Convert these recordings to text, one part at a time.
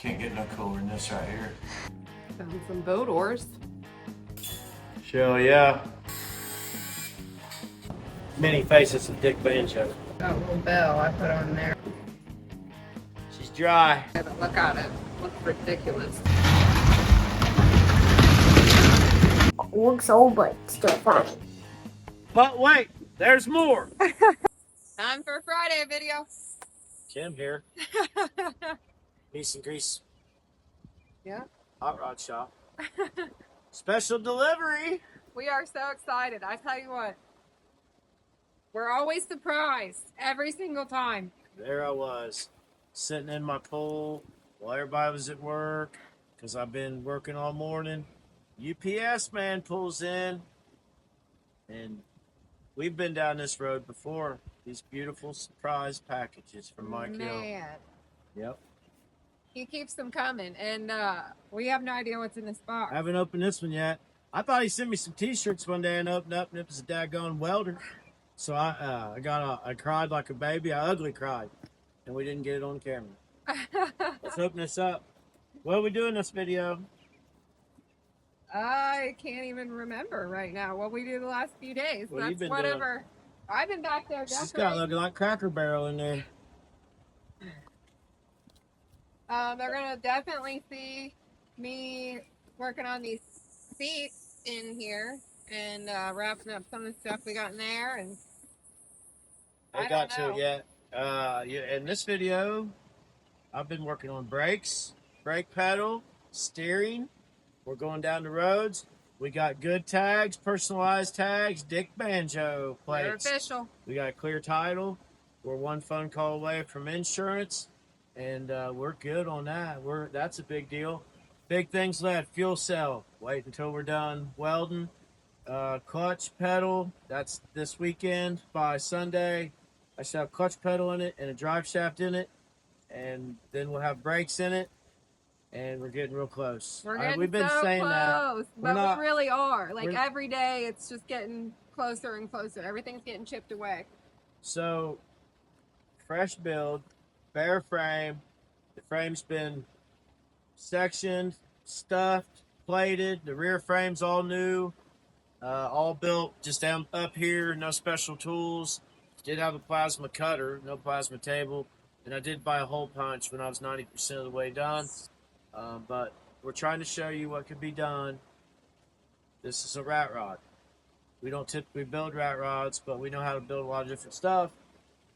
Can't get no cooler than this right here. Found some boat oars. Sure, yeah. Many faces of Dick Banjo. That little bell I put on there. She's dry. Yeah, but look at it. Looks ridiculous. Looks old, but still fine. But wait, there's more. Time for a Friday video. Jim here. Piece.n.grease. Yeah. Hot rod shop. Special delivery. We are so excited. I tell you what. We're always surprised every single time. There I was, sitting in my pool while everybody was at work, because I've been working all morning. UPS man pulls in, and we've been down this road before. These beautiful surprise packages from Mike Hill. Man. Yep. He keeps them coming, and we have no idea what's in this box. I haven't opened this one yet. I thought he sent me some T-shirts one day and opened up, and it was a daggone welder. So I cried like a baby. I ugly cried, and we didn't get it on camera. Let's open this up. What are we doing in this video? I can't even remember right now what we do the last few days. What have you That's been whatever. I've been back there She's got decorating. looking like Cracker Barrel in there. They're gonna definitely see me working on these seats in here and wrapping up some of the stuff we got in there. And I got to it yet. In this video, I've been working on brakes, brake pedal, steering. We're going down the roads. We got good tags, personalized tags, Dick Banjo They're plates. official. We got a clear title. We're one phone call away from insurance, and we're good on that. That's a big deal. Big things left. Fuel cell. Wait until we're done welding. Clutch pedal. That's this weekend. By Sunday, I should have clutch pedal in it and a drive shaft in it, and then we'll have brakes in it. And we're getting real close. We're getting we've been so saying close, that. but we really are. Like every day, it's just getting closer and closer. Everything's getting chipped away. So, fresh build, bare frame. The frame's been sectioned, stuffed, plated. The rear frame's all new, all built just down up here. No special tools. Did have a plasma cutter, no plasma table, and I did buy a hole punch when I was 90% of the way done. But we're trying to show you what could be done. This is a rat rod. We don't typically build rat rods, but we know how to build a lot of different stuff.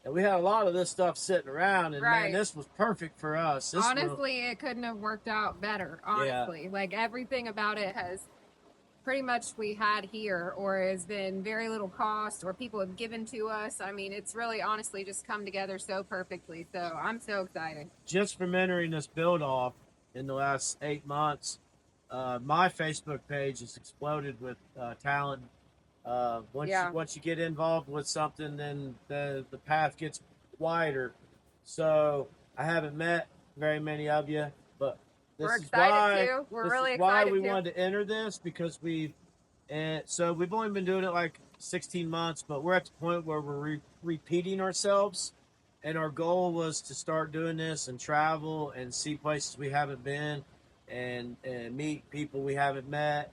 And we had a lot of this stuff sitting around, and man, this was perfect for us. Honestly, it couldn't have worked out better. Honestly, yeah. Like everything about it has pretty much we had here, or has been very little cost, or people have given to us. I mean, it's really honestly just come together so perfectly. So I'm so excited. Just from entering this build off in the last 8 months, my Facebook page has exploded with talent. Once you get involved with something, then the path gets wider. So I haven't met very many of you, but we're excited too. We're really excited why we wanted to enter this, because we've only been doing it like 16 months, but we're at the point where we're repeating ourselves. And our goal was to start doing this and travel and see places we haven't been, and meet people we haven't met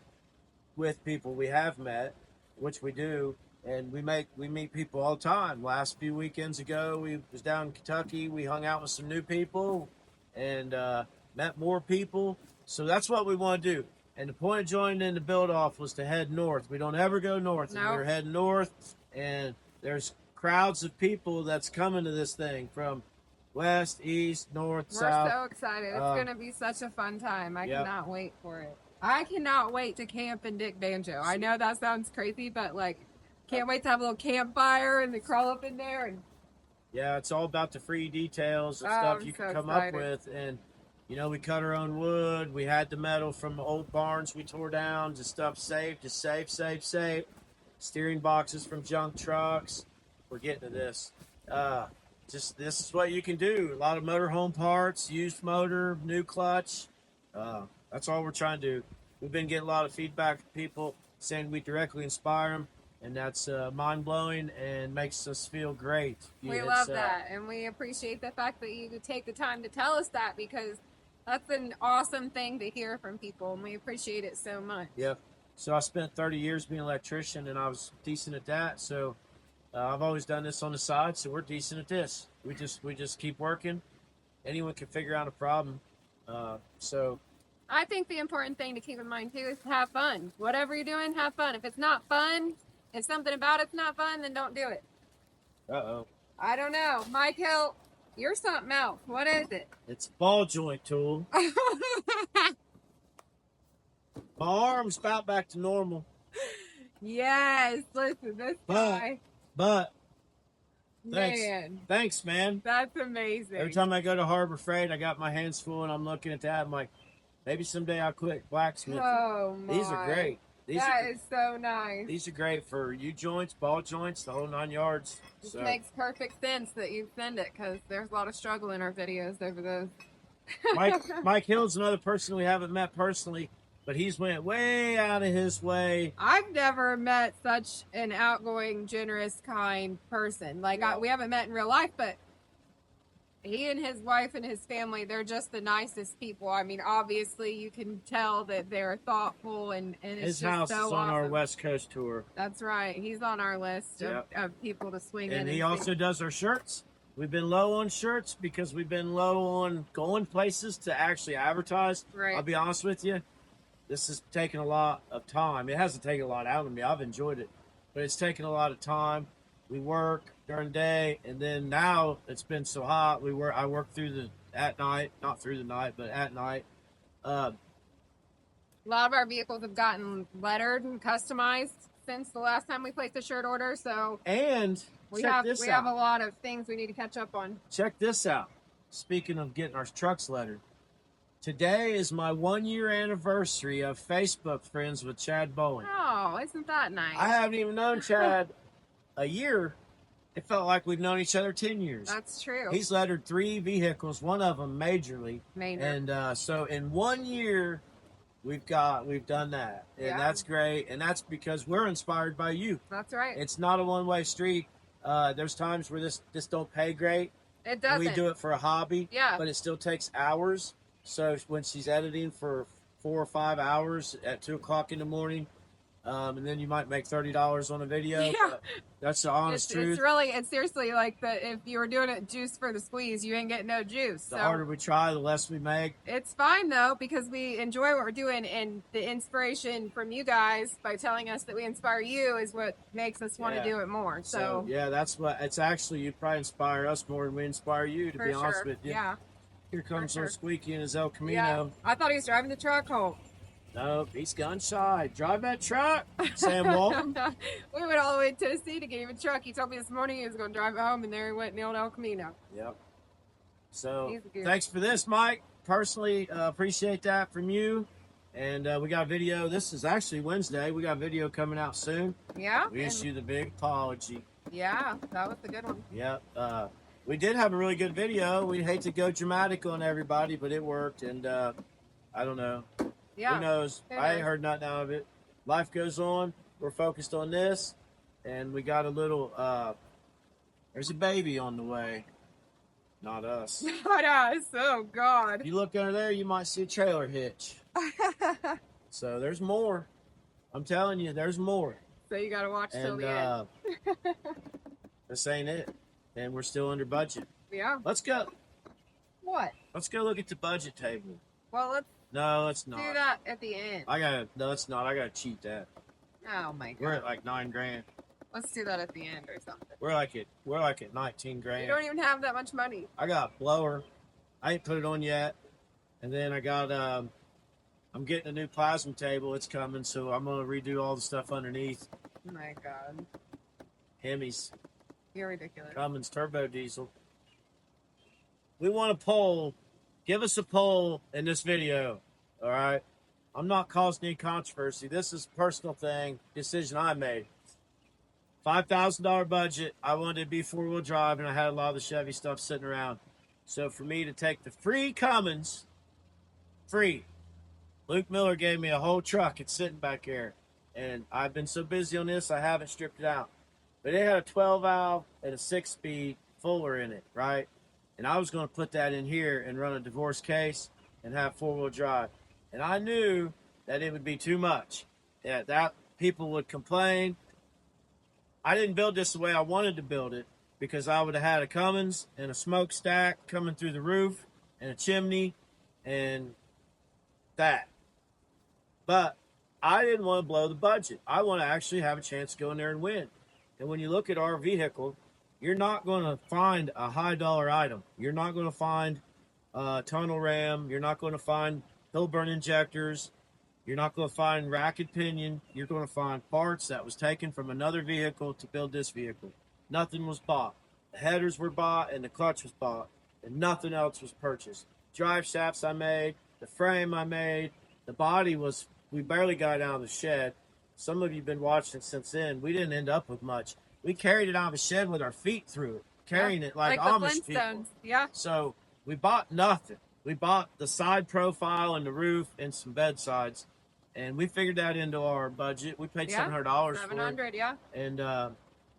with people we have met, which we do. And we meet people all the time. Last few weekends ago, we was down in Kentucky. We hung out with some new people and met more people. So that's what we want to do. And the point of joining in the build-off was to head north. We don't ever go north. No. And we're heading north, and there's crowds of people that's coming to this thing from west, east, north, south. We're so excited. It's going to be such a fun time. I cannot wait for it. I cannot wait to camp in Dick Banjo. I know that sounds crazy, but like, can't wait to have a little campfire and to crawl up in there. And yeah, it's all about the free details and stuff you can come up with. And, you know, we cut our own wood. We had the metal from the old barns we tore down. Just stuff safe, just safe. Steering boxes from junk trucks. We're getting to this. This is what you can do. A lot of motorhome parts, used motor, new clutch. That's all we're trying to do. We've been getting a lot of feedback from people saying we directly inspire them, and that's mind-blowing and makes us feel great. We love that, and we appreciate the fact that you could take the time to tell us that, because That's an awesome thing to hear from people, and we appreciate it so much. Yep. So I spent 30 years being an electrician, and I was decent at that. So I've always done this on the side, so we're decent at this. We just keep working. Anyone can figure out a problem. So I think the important thing to keep in mind too is to have fun. Whatever you're doing, have fun. If it's not fun, if something about it's not fun, then don't do it. uh-oh. I don't know. Michael, you're something else. What is it? It's a ball joint tool. My arm's about back to normal. Yes, listen, this guy. But thanks. Man, Thanks, man. that's amazing. Every time I go to Harbor Freight, I got my hands full and I'm looking at that. I'm like, maybe someday I'll quit blacksmithing. Oh my. These are great. That is so nice. These are great for U-joints, ball joints, the whole 9 yards. It So makes perfect sense that you send it because there's a lot of struggle in our videos over those. Mike Hill's another person we haven't met personally, but he's went way out of his way. I've never met such an outgoing, generous, kind person. Like, Yeah. we haven't met in real life, but he and his wife and his family, they're just the nicest people. I mean, obviously, you can tell that they're thoughtful, and it's His just house so is on our awesome. West Coast tour. That's right. He's on our list of people to swing in. And he see. also does our shirts. We've been low on shirts because we've been low on going places to actually advertise. Right. I'll be honest with you. This has taken a lot of time. It hasn't taken a lot out of me. I've enjoyed it. But it's taken a lot of time. We work during the day, and then now it's been so hot. I work at night, not through the night, but at night. A lot of our vehicles have gotten lettered and customized since the last time we placed a shirt order. So And we check have this we out. have a lot of things we need to catch up on. Check this out. Speaking of getting our trucks lettered, today is my 1-year anniversary of Facebook friends with Chad Bowen. Oh, isn't that nice? I haven't even known Chad a year. It felt like we've known each other 10 years. That's true. He's lettered 3 vehicles, one of them majorly. Maynard. And so in 1 year, we've done that. And Yeah. that's great. And that's because we're inspired by you. That's right. It's not a one-way street. There's times where this don't pay great. It doesn't. We do it for a hobby. Yeah. But it still takes hours. So when she's editing for 4 or 5 hours at 2 o'clock in the morning, and then you might make $30 on a video. Yeah. But that's the honest truth. It's seriously like if you were doing it juice for the squeeze, you ain't getting no juice. The So harder we try, the less we make. it's fine though, because we enjoy what we're doing, and the inspiration from you guys by telling us that we inspire you is what makes us want to Yeah. do it more. So yeah, that's what it's actually. You probably inspire us more than we inspire you. To for be sure. honest with you. Yeah. Here comes sure. old Squeaky in his El Yeah. Camino. I thought he was driving the truck home. Nope, he's gun shy. Drive that truck, Sam Walton. We went all the way to Tennessee to get him a truck. He told me this morning he was going to drive it home, and there he went in the old El Camino. Yep. So He's good. thanks for this, Mike. Personally, appreciate that from you. And we got a video. This is actually Wednesday. We got a video coming out soon. Yeah. We and- issue the big apology. Yeah, that was a good one. Yep. We did have a really good video. We hate to go dramatic on everybody, but it worked. And I don't know. Yeah. Who knows? Who I ain't knows? heard nothing out of it. Life goes on. We're focused on this. And we got a little, there's a baby on the way. Not us. Not us. Oh, God. If you look under there, you might see a trailer hitch. So there's more. I'm telling you, there's more. So you got to watch till And the end. this ain't it. And we're still under budget. Yeah. Let's go. What? Let's go look at the budget table. Well, let's No, let's do not. that at the end. No, it's not. I gotta cheat that. Oh, my God. We're at like $9,000. Let's do that at the end or something. We're like at 19 You grand. don't even have that much money. I got a blower. I ain't put it on yet. And then I got I'm getting a new plasma table. It's coming, so I'm gonna redo all the stuff underneath. Oh, my God. Hemis, You're ridiculous. Cummins turbo diesel. We want a poll. Give us a poll in this video. All right. I'm not causing any controversy. This is a personal thing, decision I made. $5,000 budget. I wanted to be 4-wheel drive, and I had a lot of the Chevy stuff sitting around. So for me to take the free Cummins, free. Luke Miller gave me a whole truck. It's sitting back there. And I've been so busy on this, I haven't stripped it out. But it had a 12-valve and a 6-speed Fuller in it, right? And I was going to put that in here and run a divorce case and have 4-wheel drive. And I knew that it would be too much. That people would complain. I didn't build this the way I wanted to build it because I would have had a Cummins and a smokestack coming through the roof and a chimney and that. But I didn't want to blow the budget. I want to actually have a chance to go in there and win. And when you look at our vehicle, you're not going to find a high dollar item. You're not going to find a tunnel ram. You're not going to find hill burn injectors. You're not going to find racket pinion. You're going to find parts that was taken from another vehicle to build this vehicle. Nothing was bought. The headers were bought and the clutch was bought, and nothing else was purchased. Drive shafts I made, the frame I made, the body was, we barely got it out of the shed. Some of you have been watching since then. We didn't end up with much. We carried it out of the shed with our feet through it, carrying it like the Amish people. Flintstones. Yeah. So we bought nothing. We bought the side profile and the roof and some bedsides. And we figured that into our budget. We paid $700 for it. $700, yeah. And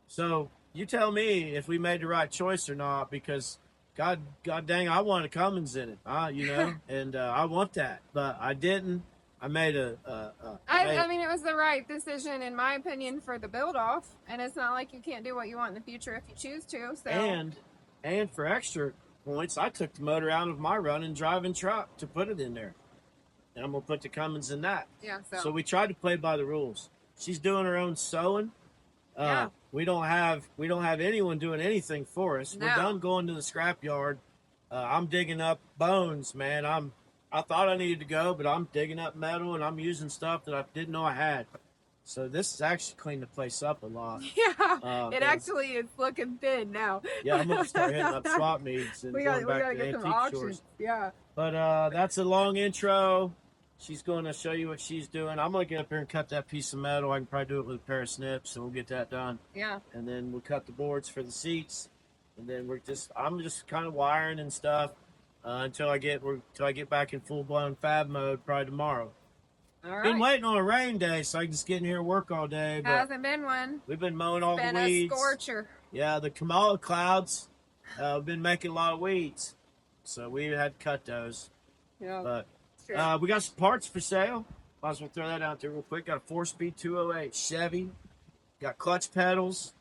so you tell me if we made the right choice or not, because God dang, I wanted Cummins in it, you know, and I want that, but I didn't. I made I mean, it was the right decision, in my opinion, for the build off. And it's not like you can't do what you want in the future if you choose to. So and for extra points, I took the motor out of my running driving truck to put it in there. And I'm going to put the Cummins in that. Yeah, so we tried to play by the rules. She's doing her own sewing. Yeah. We don't have anyone doing anything for us. No. We're done going to the scrap yard. I'm digging up bones, man. I thought I needed to go, but I'm digging up metal and I'm using stuff that I didn't know I had. So this has actually cleaned the place up a lot. Yeah, it actually is looking thin now. Yeah, I'm going to start hitting up swap meets and going back to get some antique auctions. stores. Yeah. But that's a long intro. She's going to show you what she's doing. I'm going to get up here and cut that piece of metal. I can probably do it with a pair of snips, and we'll get that done. Yeah. And then we'll cut the boards for the seats, and then I'm just kind of wiring and stuff until I get back in full blown fab mode, probably tomorrow. All right. Been waiting on a rain day, so I can just get in here and work all day. But hasn't been one. we've been mowing all Been the weeds. a scorcher. Yeah, the Kamala clouds have been making a lot of weeds, so we had to cut those. Yeah. But we got some parts for sale. Might as well throw that out there real quick. Got a 4-speed 208 Chevy. Got clutch pedals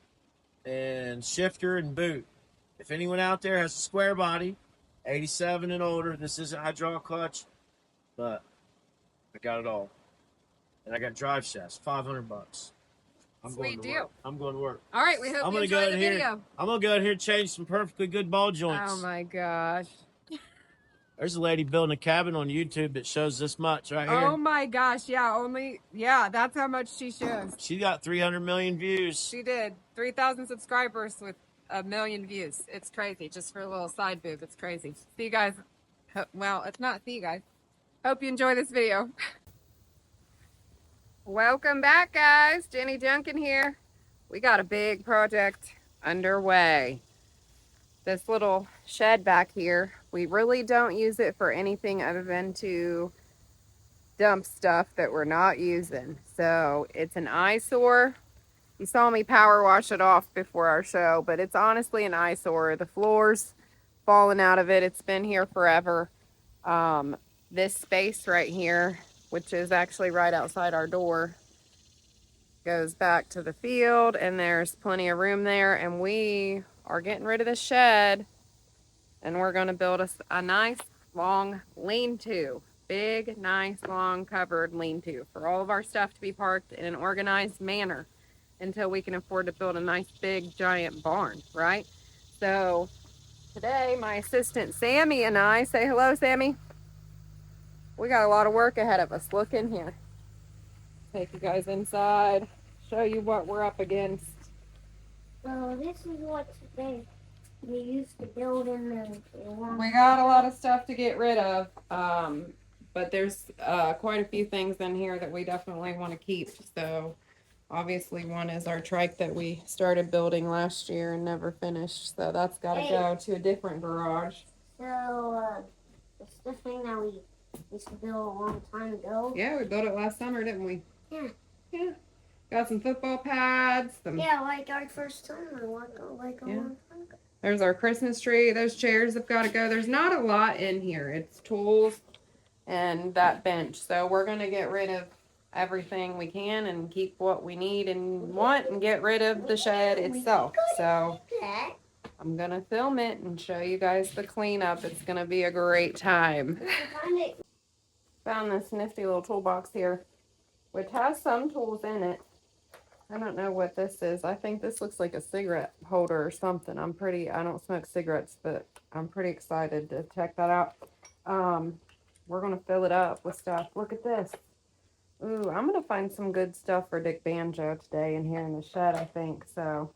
and shifter and boot. If anyone out there has a square body, 87 and older, this isn't hydraulic clutch, but I got it all. And I got drive shafts, $500. Sweet deal. I'm going to work. All right, we hope you enjoyed the video. I'm going to go in here and change some perfectly good ball joints. Oh my gosh. There's a lady building a cabin on YouTube that shows this much right here. Oh my gosh, yeah, that's how much she shows. She got 300 million views. She did. 3,000 subscribers with 1 million views. It's crazy. Just for a little side boob, it's crazy. See you guys. Well, it's not see you guys. Hope you enjoy this video. Welcome back, guys. Jenny Duncan here. We got a big project underway. This little shed back here, we really don't use it for anything other than to dump stuff that we're not using. So it's an eyesore. You saw me power wash it off before our show, but it's honestly an eyesore. The floor's fallen out of it. It's been here forever. This space right here, which is actually right outside our door, goes back to the field, and there's plenty of room there, and we are getting rid of the shed, and we're going to build a nice long lean-to. Big, nice, long covered lean-to for all of our stuff to be parked in an organized manner until we can afford to build a nice big giant barn, right? So today my assistant Sammy and I, say hello Sammy, we got a lot of work ahead of us. Look in here. Take you guys inside, show you what we're up against. So this is what they used to build in the We got a lot of stuff to get rid of, but there's quite a few things in here that we definitely want to keep. So obviously one is our trike that we started building last year and never finished, so that's got to go to a different garage. So it's the thing that we used to build a long time ago. Yeah, we built it last summer, didn't we? Yeah. Yeah. Got some football pads. Yeah, like our first time I worked like a long time ago. There's our Christmas tree. Those chairs have got to go. There's not a lot in here. It's tools, and that bench. So we're going to get rid of everything we can and keep what we need and want and get rid of the shed itself. So I'm going to film it and show you guys the cleanup. It's going to be a great time. Found this nifty little toolbox here, which has some tools in it. I don't know what this is. I think this looks like a cigarette holder or something. I don't smoke cigarettes, but I'm pretty excited to check that out. We're going to fill it up with stuff. Look at this. Ooh, I'm going to find some good stuff for Dick Banjo today in here in the shed, I think. So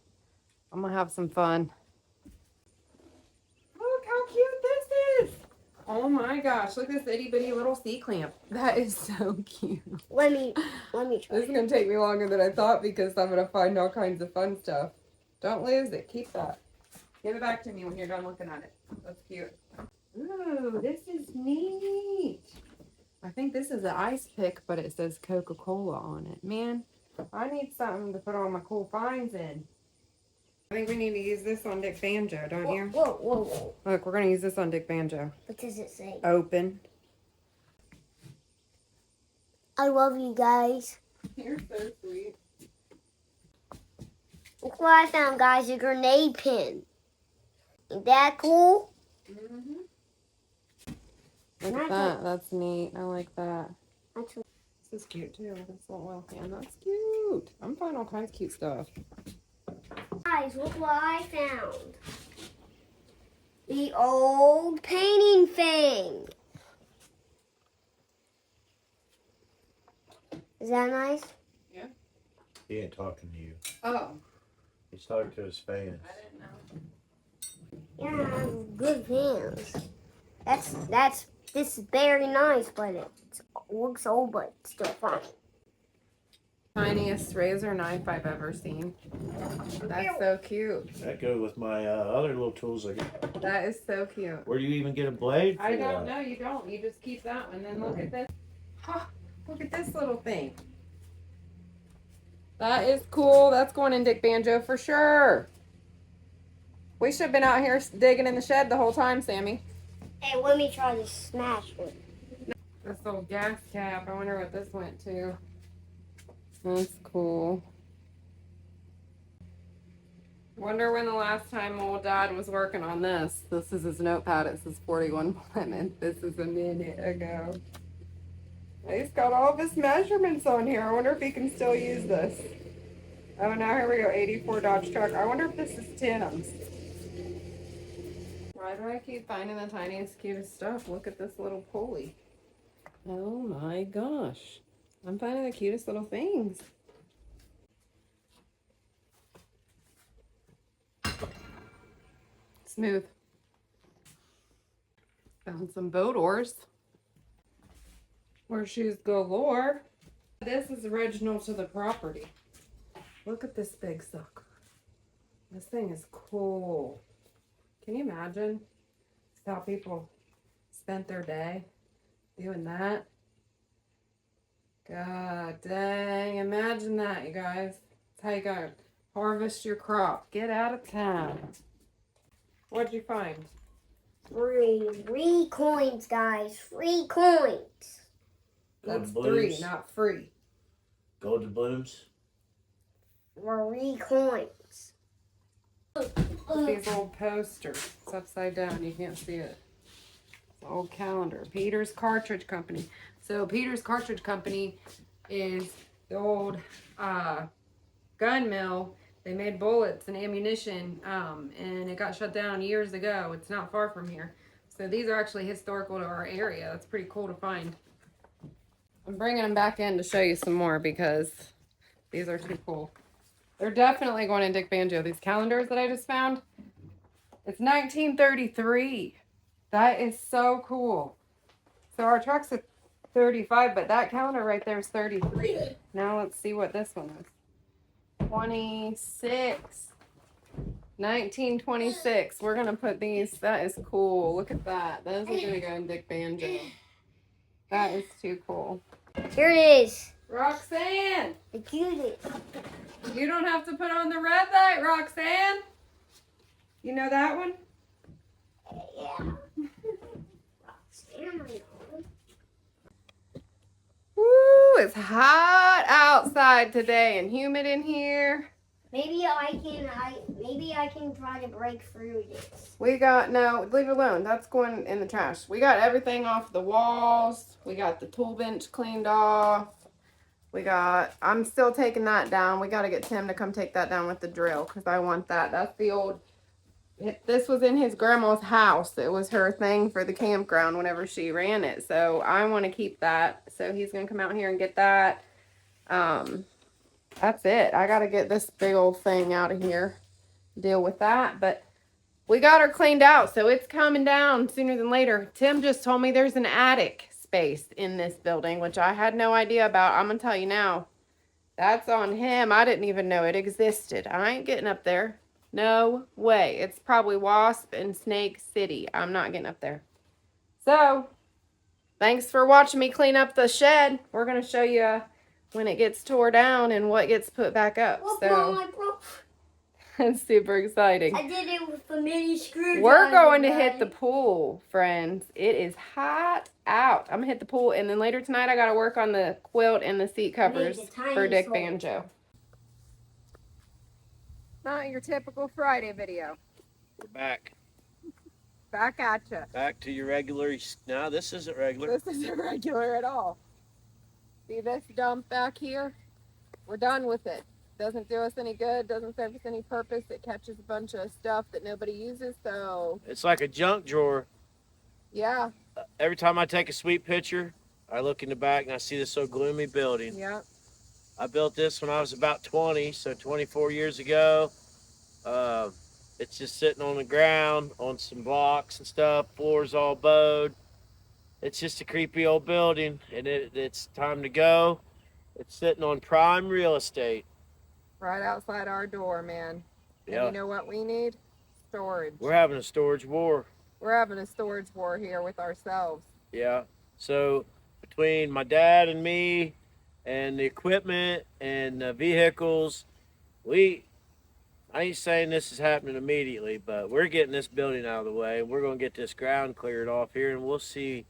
I'm going to have some fun. Look how cute this is. Oh my gosh, look at this itty bitty little C-clamp. That is so cute. Let me try. This is going to take me longer than I thought because I'm going to find all kinds of fun stuff. Don't lose it. Keep that. Give it back to me when you're done looking at it. That's cute. Ooh, this is neat. I think this is an ice pick, but it says Coca-Cola on it. Man, I need something to put all my cool finds in. I think we need to use this on Dick Banjo, don't you? Whoa. Look, we're going to use this on Dick Banjo. What does it say? Open. I love you guys. You're so sweet. Look what I found, guys. A grenade pin. Ain't that cool? Mm-hmm. Look at that. That's neat. I like that. That's This is cute too. This little oil can. That's cute. I'm finding all kinds of cute stuff. Guys, look what I found. The old painting thing. Is that nice? He ain't talking to you. Oh. He's talking to his fans. I didn't know. Yeah, good fans. This is very nice, but it looks old, but it's still fine. Tiniest razor knife I've ever seen. That's so cute. That go with my other little tools I got. That is so cute. Where do you even get a blade for I that? don't know. You don't. You just keep that one. Then look at this. Huh, look at this little thing. That is cool. That's going in Dick Banjo for sure. We should have been out here digging in the shed the whole time, Sammy. Hey, let me try to smash it. This little gas cap. I wonder what this went to. That's cool. Wonder when the last time old Dad was working on this. This is his notepad. It says 41 Plymouth. This is a minute ago. He's got all of his measurements on here. I wonder if he can still use this. Oh, now here we go. 84 Dodge truck. I wonder if this is Tim's. Why do I keep finding the tiniest, cutest stuff? Look at this little pulley. Oh my gosh. I'm finding the cutest little things. Smooth. Found some boat oars. Horseshoes galore. This is original to the property. Look at this big sucker. This thing is cool. Can you imagine how people spent their day doing that? God dang, imagine that, you guys. That's how you gotta harvest your crop. Get out of town. What'd you find? Free coins, guys. Free coins. That's Gold 3, blues. not free. Gold doubloons. Free coins. These old posters. It's upside down. You can't see it. It's an old calendar. Peter's Cartridge Company. So Peter's Cartridge Company is the old gun mill. They made bullets and ammunition, and it got shut down years ago. It's not far from here. So these are actually historical to our area. That's pretty cool to find. I'm bringing them back in to show you some more because these are too cool. They're definitely going in Dick Banjo. These calendars that I just found, it's 1933. That is so cool. So our truck's at 35, but that calendar right there is 33. Now let's see what this one is. 26. 1926. We're going to put these. That is cool. Look at that. Those are going to go in Dick Banjo. That is too cool. Here it is. Roxanne! The cutest. You don't have to put on the red light, Roxanne. You know that one? Yeah. is hot outside today and humid in here. Maybe I can try to break through this. We got, no, leave it alone. That's going in the trash. We got everything off the walls. We got the tool bench cleaned off. I'm still taking that down. We got to get Tim to come take that down with the drill because I want that. That's the old, this was in his grandma's house. It was her thing for the campground whenever she ran it. So I want to keep that. So he's going to come out here and get that. That's it. I got to get this big old thing out of here. Deal with that. But we got her cleaned out. So it's coming down sooner than later. Tim just told me there's an attic space in this building, which I had no idea about. I'm going to tell you now. That's on him. I didn't even know it existed. I ain't getting up there. No way. It's probably Wasp and Snake City. I'm not getting up there. So, thanks for watching me clean up the shed. We're going to show you when it gets tore down and what gets put back up. Look, So, Mom, I broke. it's super exciting. I did it with a mini screwdriver. We're going to hit Daddy. the pool, friends. It is hot out. I'm going to hit the pool. And then later tonight, I got to work on the quilt and the seat covers Made the tiny for Dick soul. Banjo. Not your typical Friday video. We're back. Back at you. Back to your regular. No, this isn't regular. This isn't regular at all. See this dump back here? We're done with it. Doesn't do us any good. Doesn't serve us any purpose. It catches a bunch of stuff that nobody uses. So, It's like a junk drawer. yeah. Every time I take a sweet picture, I look in the back and I see this so gloomy building. Yeah. I built this when I was about 20, so 24 years ago. It's just sitting on the ground on some blocks and stuff. Floor's all bowed. It's just a creepy old building, and it's time to go. It's sitting on prime real estate. Right outside our door, man. And Yeah. you know what we need? Storage. We're having a storage war. We're having a storage war here with ourselves. Yeah. So between my dad and me and the equipment and the vehicles, I ain't saying this is happening immediately, but we're getting this building out of the way, and we're going to get this ground cleared off here, and we'll see.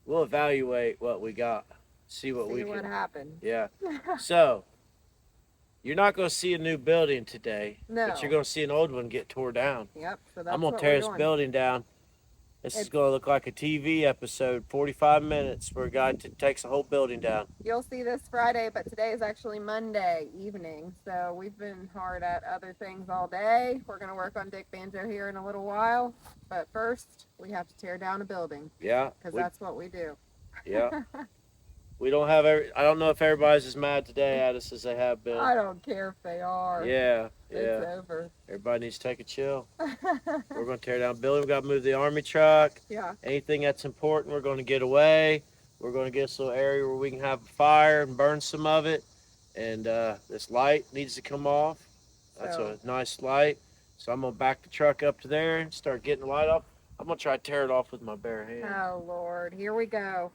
We'll evaluate what we got. See what we what can. happened. Yeah. So you're not going to see a new building today, No. but you're going to see an old one get tore down. Yep. So that's I'm going what to tear we're this doing. building down. This is going to look like a TV episode, 45 minutes, where a guy takes a whole building down. You'll see this Friday, but today is actually Monday evening. So we've been hard at other things all day. We're going to work on Dick Banjo here in a little while. But first, we have to tear down a building Yeah. because that's what we do. Yeah. We don't have I don't know if everybody's as mad today at us as they have been. I don't care if they are. Yeah. It's Yeah. over. Everybody needs to take a chill. We're going to tear down a building. We got to move the army truck. Yeah. Anything that's important, we're going to get away. We're going to get this little area where we can have a fire and burn some of it. And this light needs to come off. That's So- a nice light. So I'm going to back the truck up to there and start getting the light off. I'm going to try to tear it off with my bare hand. Oh, Lord. Here we go.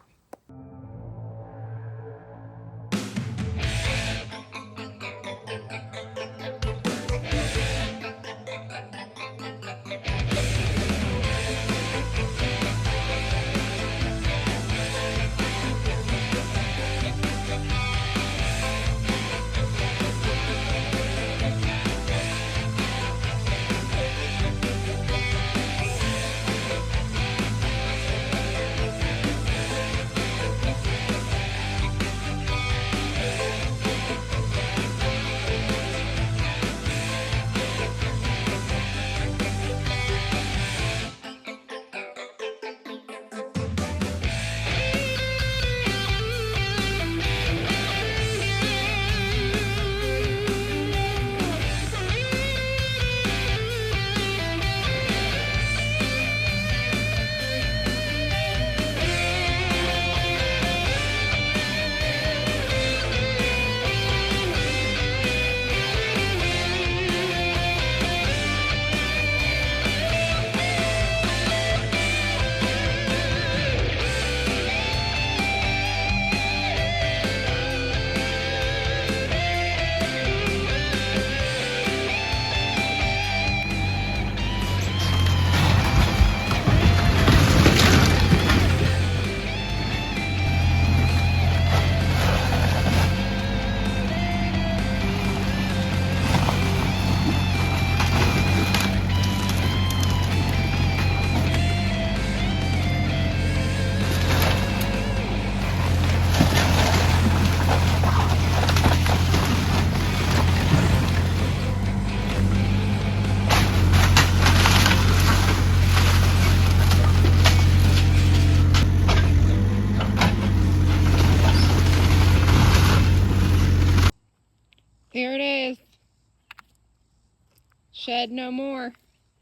Shed no more.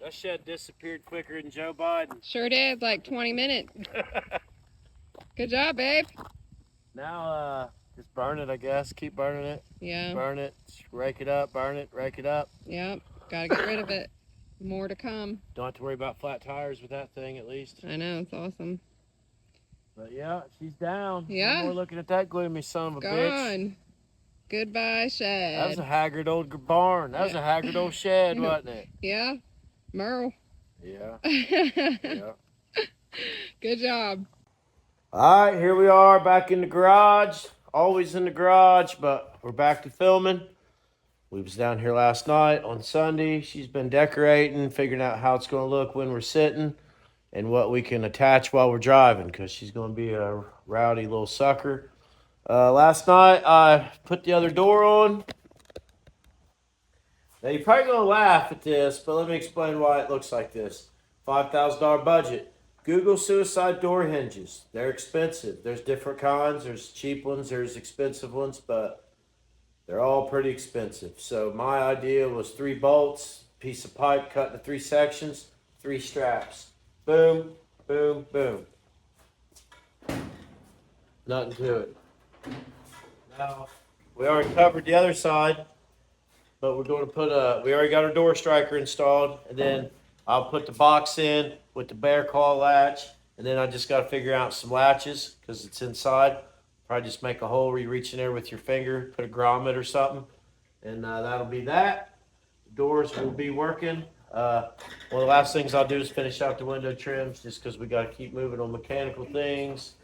That shed disappeared quicker than Joe Biden. Sure did, like 20 minutes. Good job, babe. Now, just burn it, I guess. Keep burning it. Yeah. Burn it, rake it up, burn it, rake it up. Yep. Gotta get rid of it. More to come. Don't have to worry about flat tires with that thing, at least. I know, it's awesome. But yeah, she's down. Yeah. No more looking at that gloomy son of a bitch. Gone. Goodbye, shed. That was a haggard old barn. That was a haggard old shed, wasn't it? Yeah. Merle. Yeah. Yeah. Good job. All right, here we are back in the garage. Always in the garage, but we're back to filming. We was down here last night on Sunday. She's been decorating, figuring out how it's going to look when we're sitting and what we can attach while we're driving, because she's going to be a rowdy little sucker. Last night, I put the other door on. Now, you're probably going to laugh at this, but let me explain why it looks like this. $5,000 budget. Google suicide door hinges. They're expensive. There's different kinds. There's cheap ones. There's expensive ones, but they're all pretty expensive. So my idea was 3 bolts, piece of pipe cut into 3 sections, 3 straps. Boom, boom, boom. Nothing to it. Now, we already covered the other side, but we're going to put we already got our door striker installed, and then I'll put the box in with the bear claw latch, and then I just got to figure out some latches because it's inside. Probably just make a hole where you reach in there with your finger, put a grommet or something, and that'll be that. The doors will be working. One of the last things I'll do is finish out the window trims just because we got to keep moving on mechanical things.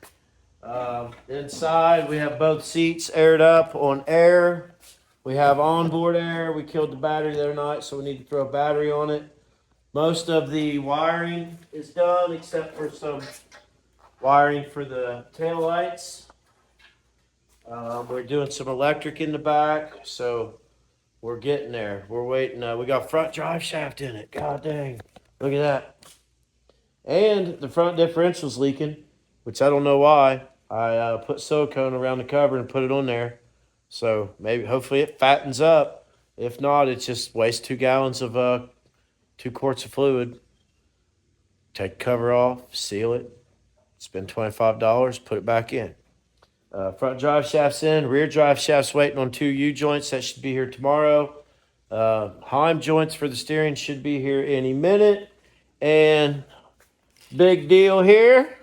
Inside, we have both seats aired up on air. We have onboard air. We killed the battery the other night, so we need to throw a battery on it. Most of the wiring is done except for some wiring for the tail lights. We're doing some electric in the back, so we're getting there. We're waiting. We got front drive shaft in it. God dang. Look at that. And the front differential's leaking, which I don't know why. I put silicone around the cover and put it on there. So maybe, hopefully it fattens up. If not, it just wastes 2 gallons of 2 quarts of fluid. Take the cover off, seal it, spend $25, put it back in. Front drive shaft's in, rear drive shaft's waiting on 2 U-joints. That should be here tomorrow. Heim joints for the steering should be here any minute. And big deal here.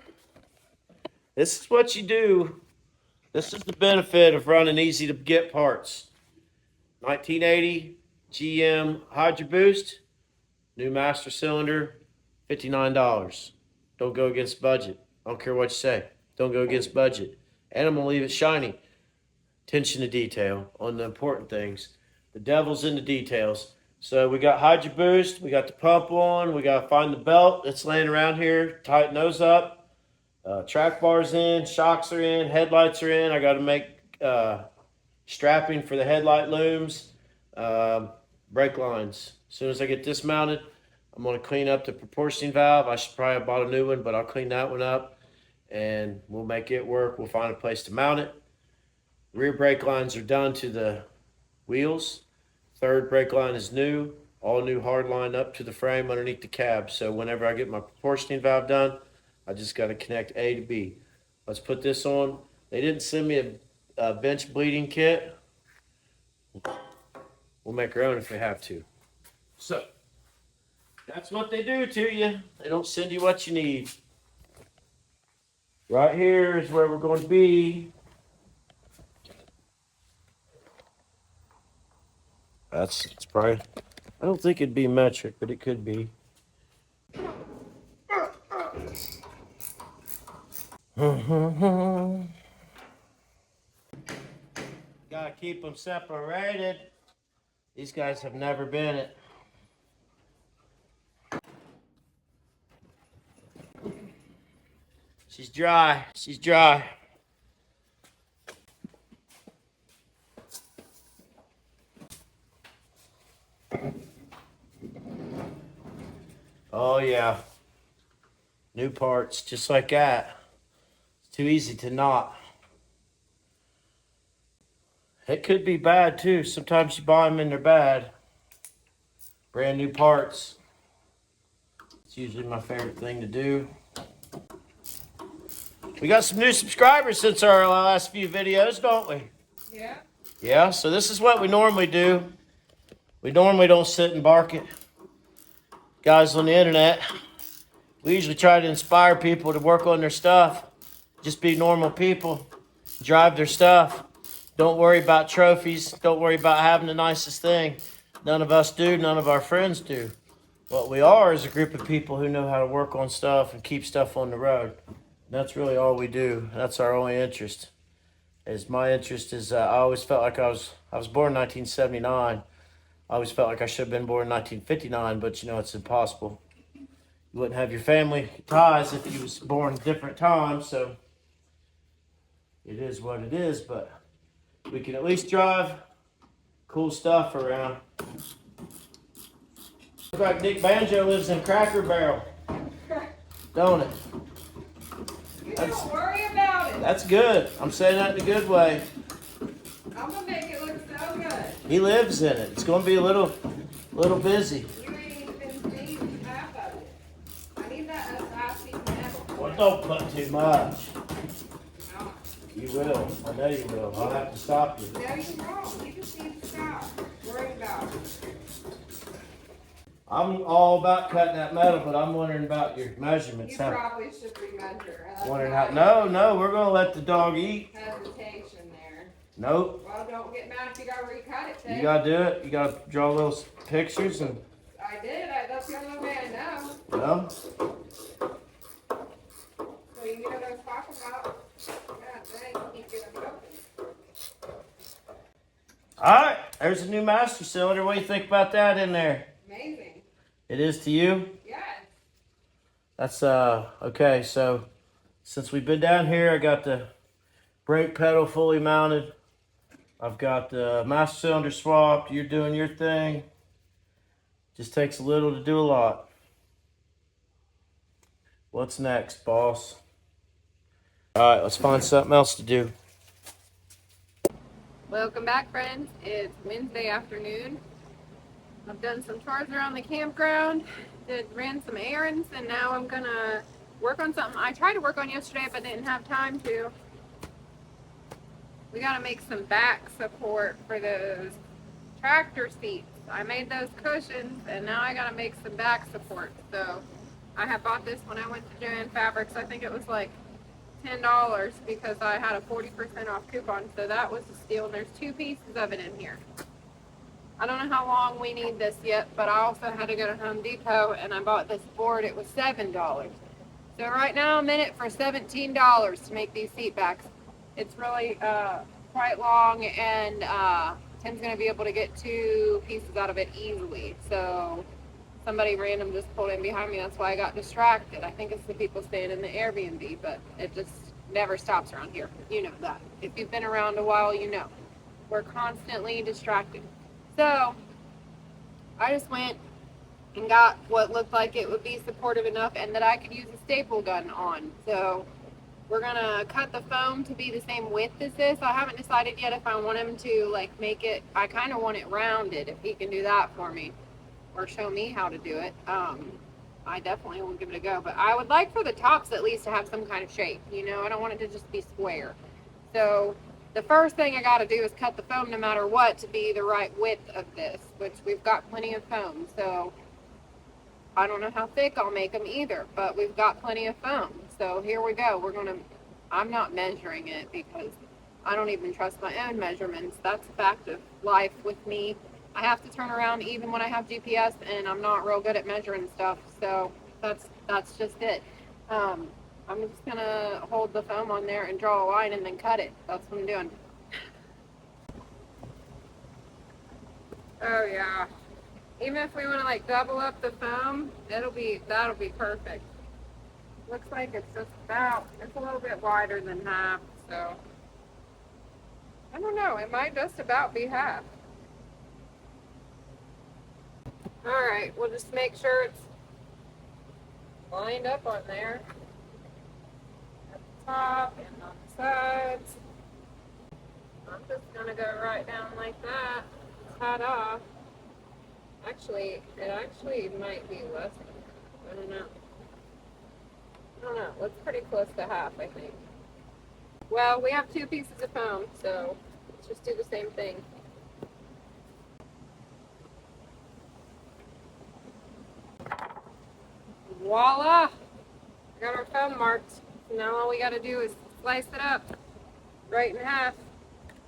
This is what you do. This is the benefit of running easy to get parts. 1980 GM Hydro Boost. New master cylinder, $59. Don't go against budget. I don't care what you say. Don't go against budget. And I'm going to leave it shiny. Attention to detail on the important things. The devil's in the details. So we got Hydro Boost. We got the pump on. We got to find the belt that's laying around here. Tighten those up. Track bars in. Shocks are in. Headlights are in. I got to make strapping for the headlight looms. Brake lines. As soon as I get this mounted, I'm going to clean up the proportioning valve. I should probably have bought a new one, but I'll clean that one up, and we'll make it work. We'll find a place to mount it. Rear brake lines are done to the wheels. Third brake line is new. All new hard line up to the frame underneath the cab. So whenever I get my proportioning valve done, I just got to connect A to B. Let's put this on. They didn't send me a bench bleeding kit. We'll make our own if we have to. So, that's what they do to you. They don't send you what you need. Right here is where we're going to be. It's probably, I don't think it'd be metric, but it could be. Gotta keep them separated. These guys have never been it. She's dry. She's dry. Oh yeah. New parts, just like that. It's too easy to knot. It could be bad too. Sometimes you buy them and they're bad. brand new parts. It's usually my favorite thing to do. We got some new subscribers since our last few videos, don't we? Yeah. Yeah, so this is what we normally do. We normally don't sit and bark at guys on the internet. We usually try to inspire people to work on their stuff. Just be normal people. Drive their stuff. Don't worry about trophies. Don't worry about having the nicest thing. None of us do. None of our friends do. What we are is a group of people who know how to work on stuff and keep stuff on the road. That's really all we do. That's our only interest. My interest is I always felt like I was born in 1979. I always felt like I should have been born in 1959, but you know, it's impossible. You wouldn't have your family ties if you was born at different times, so it is what it is, but we can at least drive cool stuff around. Looks like Dick Banjo lives in Cracker Barrel, don't it? You don't worry about it. That's good. I'm saying that in a good way. I'm gonna make it look so good. He lives in it. It's going to be a little busy. You ain't even seen half of it. I need that sassy metal. Well, don't put too much. No. You will. I know you will. I'll have to stop you. No, you won't. You just need to stop. Worry about it. I'm all about cutting that metal, but I'm wondering about your measurements. You probably should remeasure. Wondering how? No, we're gonna let the dog eat. Hesitation there. Nope. Well, don't get mad if you gotta recut it. Then. You gotta do it. You gotta draw those pictures and. I did. That's the only way I know. Well. So you know what I was talking about. God dang, keep getting open. All right. There's a new master cylinder. What do you think about that in there? Amazing. It is to you. Yes. That's okay. So since we've been down here, I got the brake pedal fully mounted. I've got the master cylinder swapped. You're doing your thing. Just takes a little to do a lot. What's next, boss? All right, let's find something else to do. Welcome back, friends. It's Wednesday afternoon. I've done some chores around the campground, ran some errands, and now I'm gonna work on something I tried to work on yesterday but didn't have time to. We gotta make some back support for those tractor seats. I made those cushions and now I gotta make some back support. So I had bought this when I went to Joann Fabrics. I think it was like $10 because I had a 40% off coupon, so that was a steal. And there's 2 pieces of it in here. I don't know how long we need this yet, but I also had to go to Home Depot and I bought this board. It was $7. So right now I'm in it for $17 to make these seat backs. It's really quite long, and Tim's going to be able to get 2 pieces out of it easily. So somebody random just pulled in behind me. That's why I got distracted. I think it's the people staying in the Airbnb, but it just never stops around here. You know that. If you've been around a while, you know. We're constantly distracted. So I just went and got what looked like it would be supportive enough and that I could use a staple gun on. So we're gonna cut the foam to be the same width as this. I haven't decided yet if I want him to like make it, I kind of want it rounded, if he can do that for me or show me how to do it. I definitely will give it a go, but I would like for the tops at least to have some kind of shape, you know. I don't want it to just be square. So the first thing I got to do is cut the foam no matter what to be the right width of this, which we've got plenty of foam. So I don't know how thick I'll make them either, but we've got plenty of foam. So here we go. I'm not measuring it because I don't even trust my own measurements. That's a fact of life with me. I have to turn around even when I have GPS, and I'm not real good at measuring stuff. So that's just it. I'm just gonna hold the foam on there and draw a line and then cut it. That's what I'm doing. Oh yeah. Even if we want to like double up the foam, that'll be perfect. Looks like it's a little bit wider than half, so I don't know, it might just about be half. Alright, we'll just make sure it's lined up on there. Top and on the sides. I'm just gonna go right down like that, cut off. Actually, it actually might be less. I don't know. I don't know. It's pretty close to half, I think. Well, we have 2 pieces of foam, so let's just do the same thing. Voila! Got our foam marked. So now all we got to do is slice it up right in half.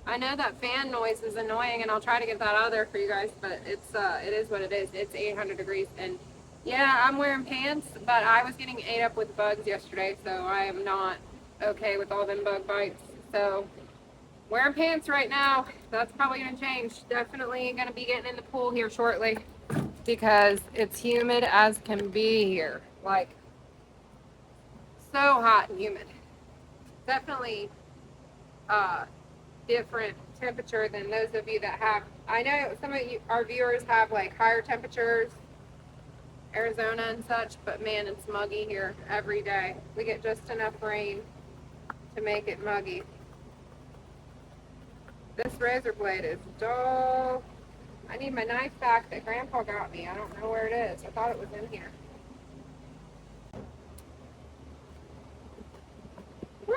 I know that fan noise is annoying, and I'll try to get that out of there for you guys, but it is what it is. It's 800 degrees, and yeah, I'm wearing pants, but I was getting ate up with bugs yesterday, so I am not okay with all them bug bites. So wearing pants right now. That's probably gonna change. Definitely gonna be getting in the pool here shortly because it's humid as can be here. Like, so hot and humid. Definitely different temperature than those of you that have. I know some of you, our viewers, have like higher temperatures, Arizona and such, but man, it's muggy here every day. We get just enough rain to make it muggy. This razor blade is dull. I need my knife back that Grandpa got me. I don't know where it is. I thought it was in here. Woo!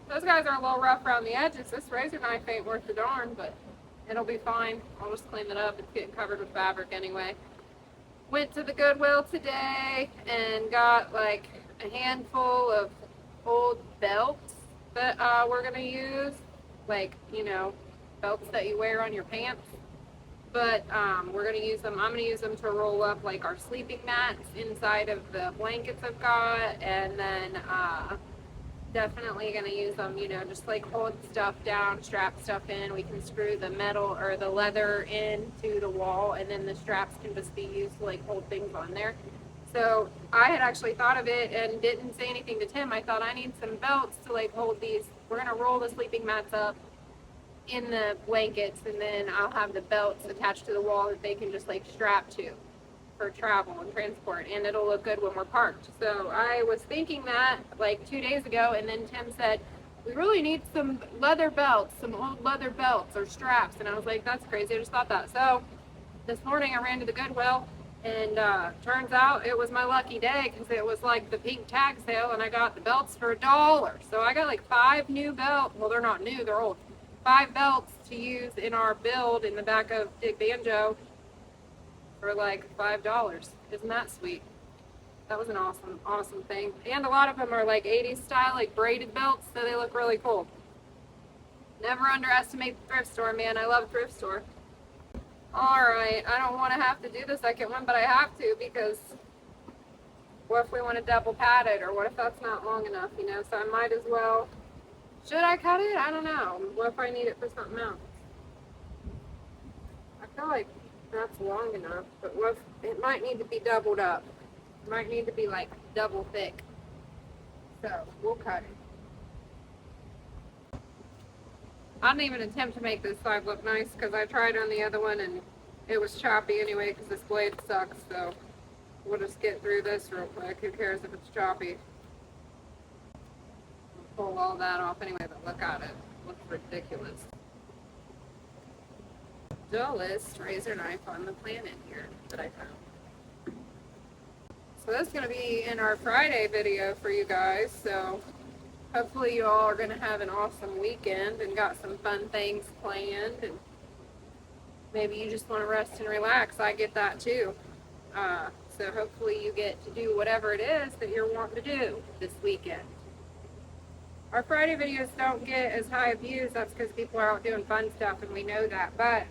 Those guys are a little rough around the edges. This razor knife ain't worth a darn, but it'll be fine. I'll just clean it up. It's getting covered with fabric anyway. Went to the Goodwill today and got like a handful of old belts that we're gonna use, like, you know, belts that you wear on your pants. But we're gonna use them. I'm gonna use them to roll up like our sleeping mats inside of the blankets I've got, and then definitely gonna use them, you know, just like hold stuff down, strap stuff in. We can screw the metal or the leather into the wall, and then the straps can just be used to like hold things on there. So I had actually thought of it and didn't say anything to Tim. I thought I need some belts to like hold these. We're gonna roll the sleeping mats up in the blankets, and then I'll have the belts attached to the wall that they can just like strap to for travel and transport, and it'll look good when we're parked. So I was thinking that like 2 days ago, and then Tim said, we really need some leather belts, some old leather belts or straps, and I was like, that's crazy, I just thought that. So this morning I ran to the Goodwill, and turns out it was my lucky day because it was like the pink tag sale, and I got the belts for $1. So I got like 5 new belts. Well, they're not new, they're old. 5 belts to use in our build in the back of Dig Banjo for like $5. Isn't that sweet? That was an awesome thing. And a lot of them are like 80s style, like braided belts, so they look really cool. Never underestimate the thrift store, man. I love a thrift store. Alright, I don't want to have to do the second one, but I have to because what if we want to double pad it, or what if that's not long enough, you know? So I might as well. Should I cut it? I don't know. What if I need it for something else? I feel like that's long enough, but what if it might need to be doubled up. It might need to be like double thick. So we'll cut it. I didn't even attempt to make this side look nice because I tried on the other one and it was choppy anyway because this blade sucks. So we'll just get through this real quick. Who cares if it's choppy? We'll pull all that off anyway, but look at it. It looks ridiculous. Dullest razor knife on the planet here that I found. So that's going to be in our Friday video for you guys. So hopefully you all are going to have an awesome weekend and got some fun things planned. And maybe you just want to rest and relax. I get that too. So hopefully you get to do whatever it is that you're wanting to do this weekend. Our Friday videos don't get as high views. That's because people are out doing fun stuff, and we know that. But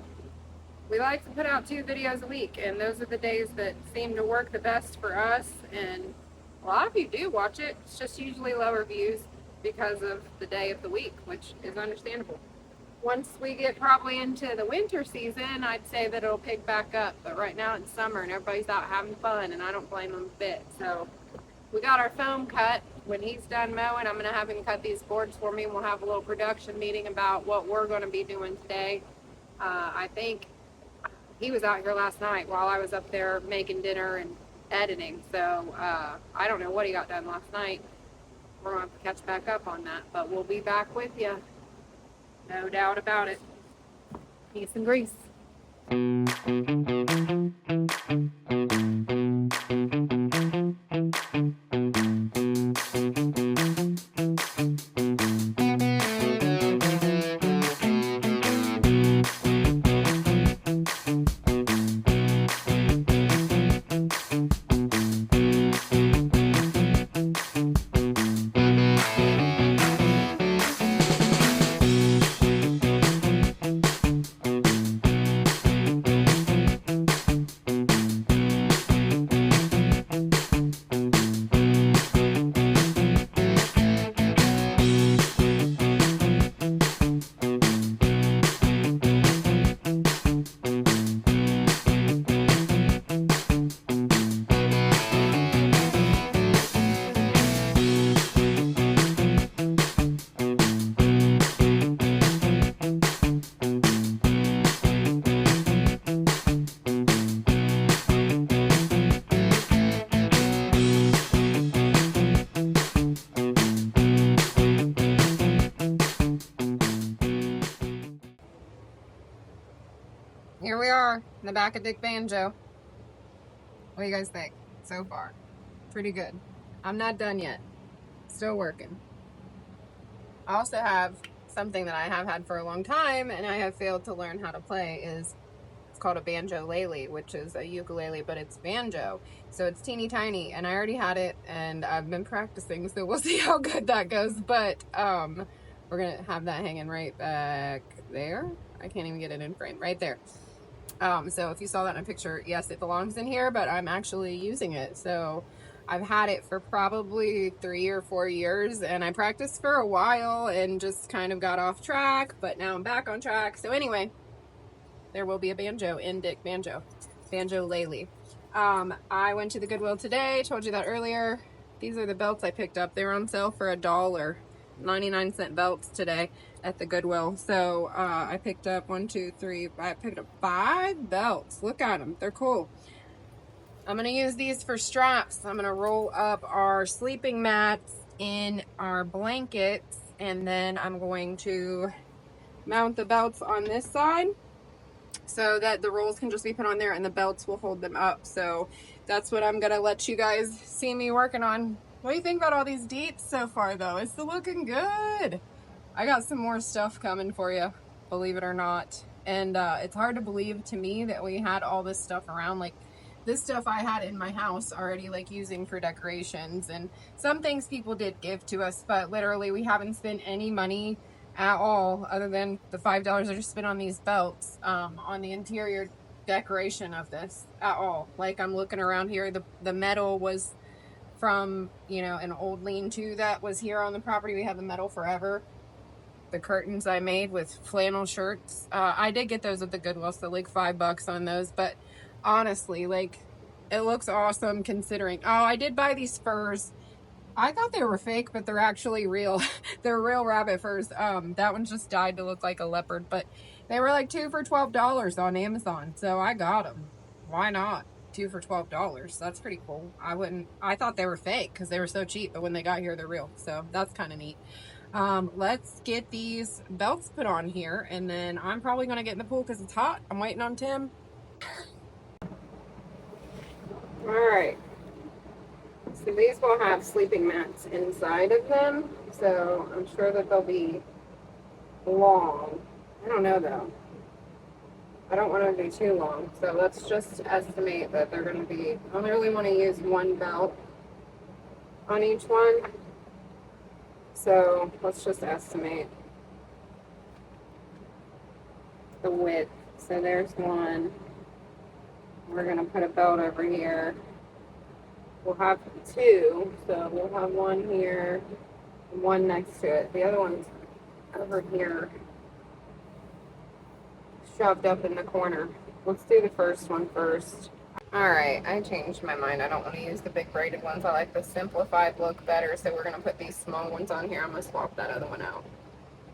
we like to put out 2 videos a week, and those are the days that seem to work the best for us, and a lot of you do watch it. It's just usually lower views because of the day of the week, which is understandable. Once we get probably into the winter season, I'd say that it'll pick back up, but right now it's summer and everybody's out having fun, and I don't blame them a bit. So we got our foam cut. When he's done mowing, I'm going to have him cut these boards for me, and we'll have a little production meeting about what we're going to be doing today. I think he was out here last night while I was up there making dinner and editing. So I don't know what he got done last night. We're going to have to catch back up on that. But we'll be back with you. No doubt about it. Piece and grease. Here we are in the back of Dick Banjo. What do you guys think so far? Pretty good. I'm not done yet. Still working. I also have something that I have had for a long time and I have failed to learn how to play. It's called a banjo-lele, which is a ukulele, but it's banjo. So it's teeny tiny, and I already had it and I've been practicing, so we'll see how good that goes. But we're gonna have that hanging right back there. I can't even get it in frame. Right there. So if you saw that in a picture, yes, it belongs in here, but I'm actually using it. So I've had it for probably 3 or 4 years, and I practiced for a while and just kind of got off track, but now I'm back on track. So anyway, there will be a banjo in Dick Banjo. Banjo-lele. I went to the Goodwill today, told you that earlier. These are the belts I picked up. They were on sale for $1. 99-cent belts today at the Goodwill. So I picked up I picked up 5 belts. Look at them. They're cool. I'm going to use these for straps. I'm going to roll up our sleeping mats in our blankets, and then I'm going to mount the belts on this side so that the rolls can just be put on there and the belts will hold them up. So that's what I'm going to let you guys see me working on. What do you think about all these deets so far, though? It's looking good. I got some more stuff coming for you, believe it or not. And it's hard to believe to me that we had all this stuff around. Like, this stuff I had in my house already, like, using for decorations. And some things people did give to us, but literally we haven't spent any money at all other than the $5 I just spent on these belts on the interior decoration of this at all. Like, I'm looking around here, the metal was from, you know, an old lean-to that was here on the property. We had the metal forever. The curtains I made with flannel shirts, I did get those at the Goodwill, so like $5 on those, but honestly, like, it looks awesome considering. Oh, I did buy these furs. I thought they were fake, but they're actually real. They're real rabbit furs. That one just dyed to look like a leopard, but they were like 2 for $12 on Amazon, so I got them. Why not? 2 for $12. That's pretty cool. I thought they were fake because they were so cheap, but when they got here, they're real. So that's kind of neat. Let's get these belts put on here, and then I'm probably going to get in the pool because it's hot. I'm waiting on Tim. All right. So these will have sleeping mats inside of them, so I'm sure that they'll be long. I don't know, though. I don't want to be too long, so let's just estimate that they're going to be, I only really want to use one belt on each one, so let's just estimate the width. So there's one. We're going to put a belt over here. We'll have 2, so we'll have one here, one next to it. The other one's over here, shoved up in the corner. Let's do the first one first. Alright, I changed my mind. I don't want to use the big braided ones. I like the simplified look better, so we're going to put these small ones on here. I'm going to swap that other one out.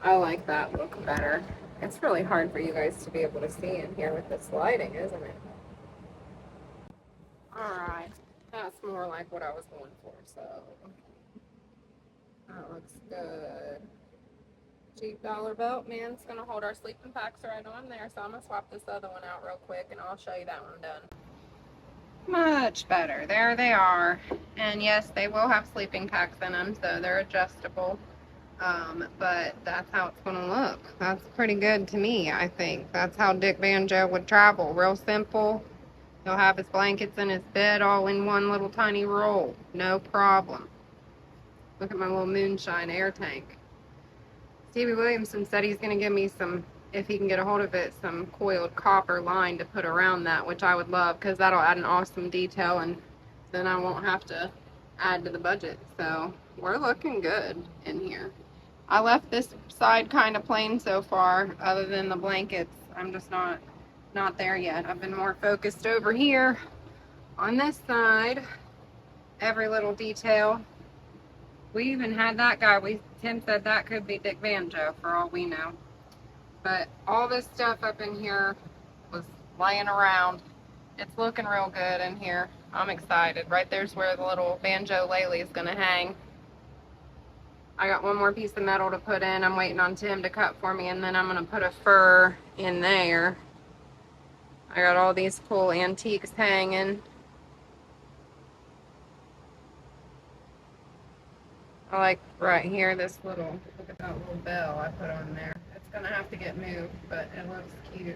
I like that look better. It's really hard for you guys to be able to see in here with this lighting, isn't it? Alright. That's more like what I was going for, so that looks good. cheap dollar belt, man. It's gonna hold our sleeping packs right on there. So I'm gonna swap this other one out real quick and I'll show you that one done. Much better. There they are. And yes, they will have sleeping packs in them, so they're adjustable. But that's how it's gonna look. That's pretty good to me, I think. That's how Dick Banjo would travel. Real simple. He'll have his blankets and his bed all in one little tiny roll. No problem. Look at my little moonshine air tank. Stevie Williamson said he's gonna give me some, if he can get a hold of it, some coiled copper line to put around that, which I would love because that'll add an awesome detail and then I won't have to add to the budget. So we're looking good in here. I left this side kind of plain so far, other than the blankets. I'm just not there yet. I've been more focused over here on this side. Every little detail. We even had that guy. Tim said that could be Dick Banjo for all we know. But all this stuff up in here was laying around. It's looking real good in here. I'm excited. Right there's where the little banjo lily is gonna hang. I got one more piece of metal to put in. I'm waiting on Tim to cut for me, and then I'm gonna put a fur in there. I got all these cool antiques hanging. I like right here this little, look at that little bell I put on there. It's gonna have to get moved, but it looks cute.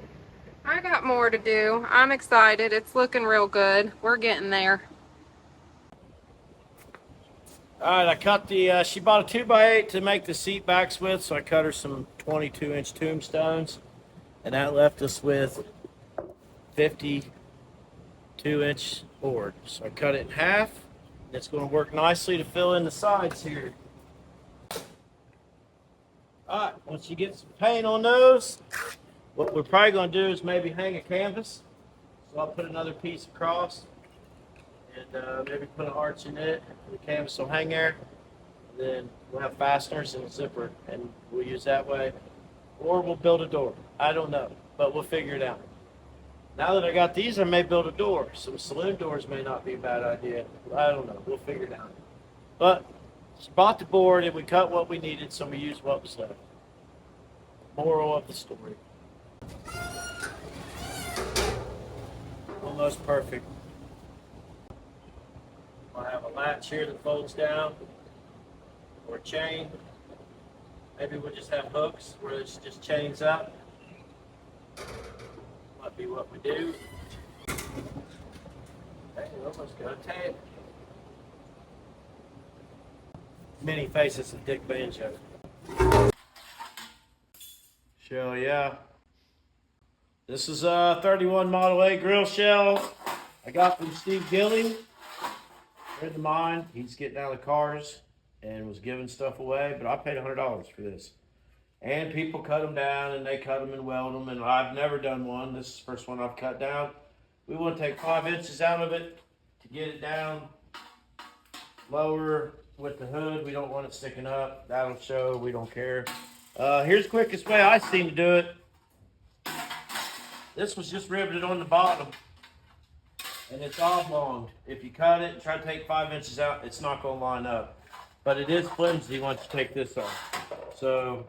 I got more to do. I'm excited. It's looking real good. We're getting there. All right, I cut the, she bought a 2x8 to make the seat backs with, so I cut her some 22-inch tombstones, and that left us with 52-inch board. So I cut it in half. It's going to work nicely to fill in the sides here. All right, once you get some paint on those, what we're probably going to do is maybe hang a canvas. So I'll put another piece across and maybe put an arch in it. The canvas will hang there. And then we'll have fasteners and a zipper, and we'll use that way. Or we'll build a door. I don't know, but we'll figure it out. Now that I got these, I may build a door. Some saloon doors may not be a bad idea. I don't know. We'll figure it out. But just bought the board, and we cut what we needed, so we used what was left. Moral of the story. Almost perfect. I'll have a latch here that folds down, or a chain. Maybe we'll just have hooks where it just chains up. Might be what we do. Hey, we almost got a tail. Many faces of Dick Banjo. Shell, yeah. This is a 31 Model A grill shell I got from Steve Gilly. Friend of mine, he's getting out of the cars and was giving stuff away, but I paid $100 for this. And people cut them down, and they cut them and weld them, and I've never done one. This is the first one I've cut down. We want to take 5 inches out of it to get it down lower with the hood. We don't want it sticking up. That'll show. We don't care. Here's the quickest way I seem to do it. This was just riveted on the bottom, and it's oblong. If you cut it and try to take 5 inches out, it's not going to line up. But it is flimsy once you take this off. So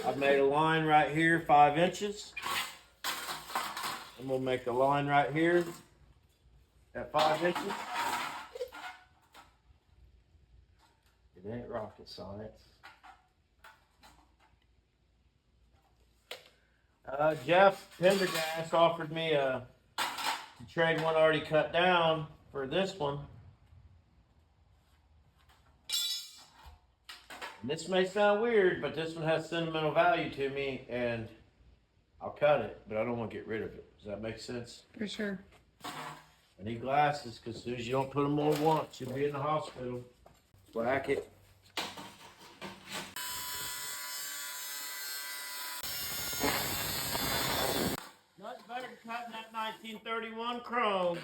I've made a line right here, 5 inches. And we'll make a line right here at 5 inches. It ain't rocket science. Jeff Pendergast offered me to trade one already cut down for this one. And this may sound weird, but this one has sentimental value to me, and I'll cut it, but I don't want to get rid of it. Does that make sense? For sure. I need glasses, because as soon as you don't put them on once, you'll be in the hospital. Whack it. Nothing better than cutting that 1931 chrome.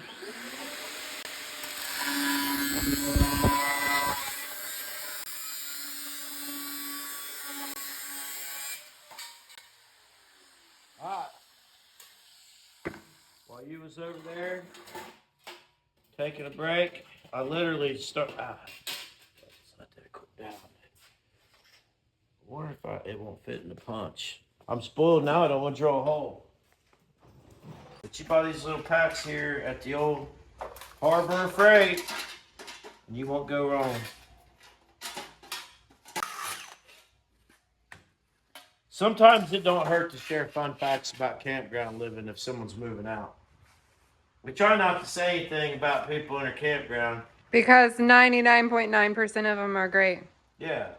Alright. While you was over there taking a break, I literally let that cool down. wonder if it won't fit in the punch. I'm spoiled now. I don't want to draw a hole. But you buy these little packs here at the old Harbor Freight, and you won't go wrong. Sometimes it don't hurt to share fun facts about campground living if someone's moving out. We try not to say anything about people in a campground. Because 99.9% of them are great. Yeah.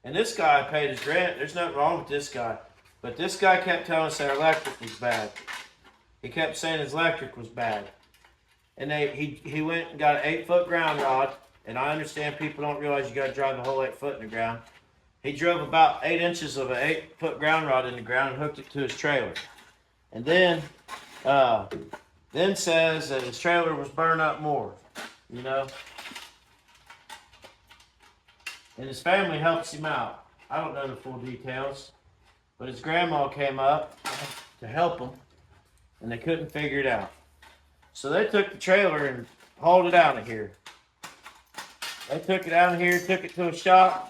And this guy paid his rent. There's nothing wrong with this guy. But this guy kept telling us our electric was bad. He kept saying his electric was bad. And he went and got an 8-foot ground rod. And I understand people don't realize you got to drive the whole 8 foot in the ground. He drove about 8 inches of an 8-foot ground rod in the ground and hooked it to his trailer. And then says that his trailer was burned up more, you know. And his family helps him out. I don't know the full details, but his grandma came up to help him, and they couldn't figure it out. So they took the trailer and hauled it out of here. They took it out of here, took it to a shop.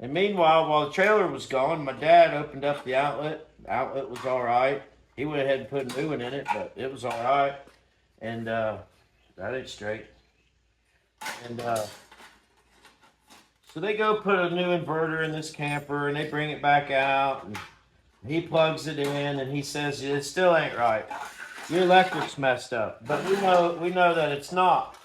And meanwhile, while the trailer was gone, my dad opened up the outlet. The outlet was all right. He went ahead and put new one in it, but it was all right. And that ain't straight. And so they go put a new inverter in this camper, and they bring it back out, and he plugs it in, and he says, it still ain't right. Your electric's messed up. But we know that it's not.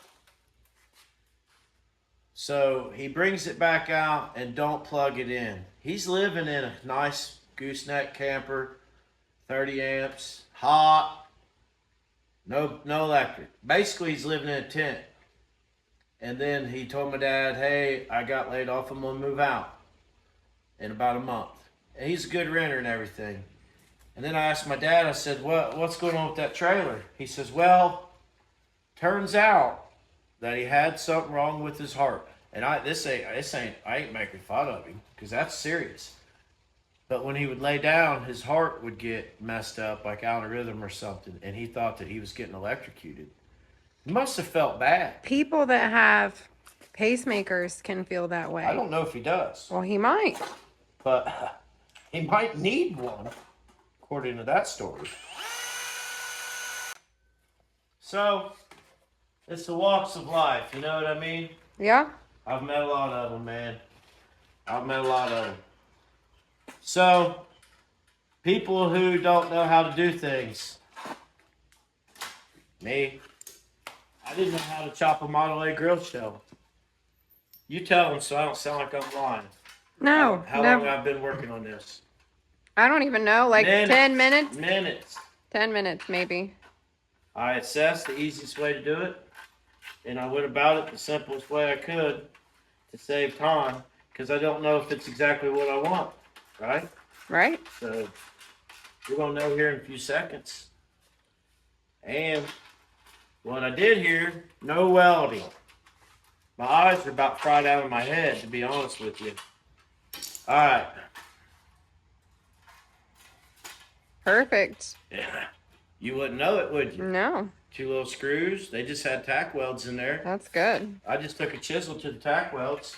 So he brings it back out and don't plug it in. He's living in a nice gooseneck camper, 30 amps, hot, no electric. Basically, he's living in a tent. And then he told my dad, hey, I got laid off. I'm going to move out in about a month. And he's a good renter and everything. And then I asked my dad, I said, what's going on with that trailer? He says, well, turns out that he had something wrong with his heart. And I ain't making fun of him, because that's serious. But when he would lay down, his heart would get messed up, like out of rhythm or something, and he thought that he was getting electrocuted. He must have felt bad. People that have pacemakers can feel that way. I don't know if he does. Well, he might. But he might need one, according to that story. So, it's the walks of life, you know what I mean? Yeah. I've met a lot of them, man. I've met a lot of them. So, people who don't know how to do things. Me. I didn't know how to chop a Model A grill shell. You tell them so I don't sound like I'm lying. No. How long have I been working on this? I don't even know. Like Minutes. 10 minutes? Minutes. 10 minutes, maybe. I assessed the easiest way to do it, and I went about it the simplest way I could to save time, because I don't know if it's exactly what I want, right? Right? So, we're going to know here in a few seconds. And what I did here, no welding. My eyes are about fried out of my head, to be honest with you. All right. Perfect. Yeah. You wouldn't know it, would you? No. 2 little screws. They just had tack welds in there. That's good. I just took a chisel to the tack welds.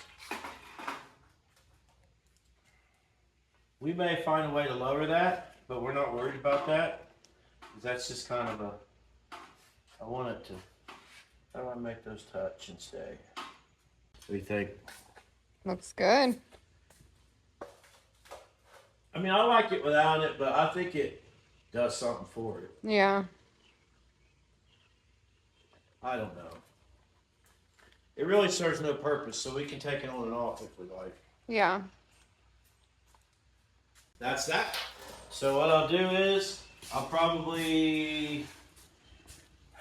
We may find a way to lower that, but we're not worried about that. Because that's just kind of I want it to, how do I make those touch and stay? What do you think? Looks good. I mean, I like it without it, but I think it does something for it. Yeah. I don't know. It really serves no purpose, so we can take it on and off if we like. Yeah. That's that. So what I'll do is, I'll probably,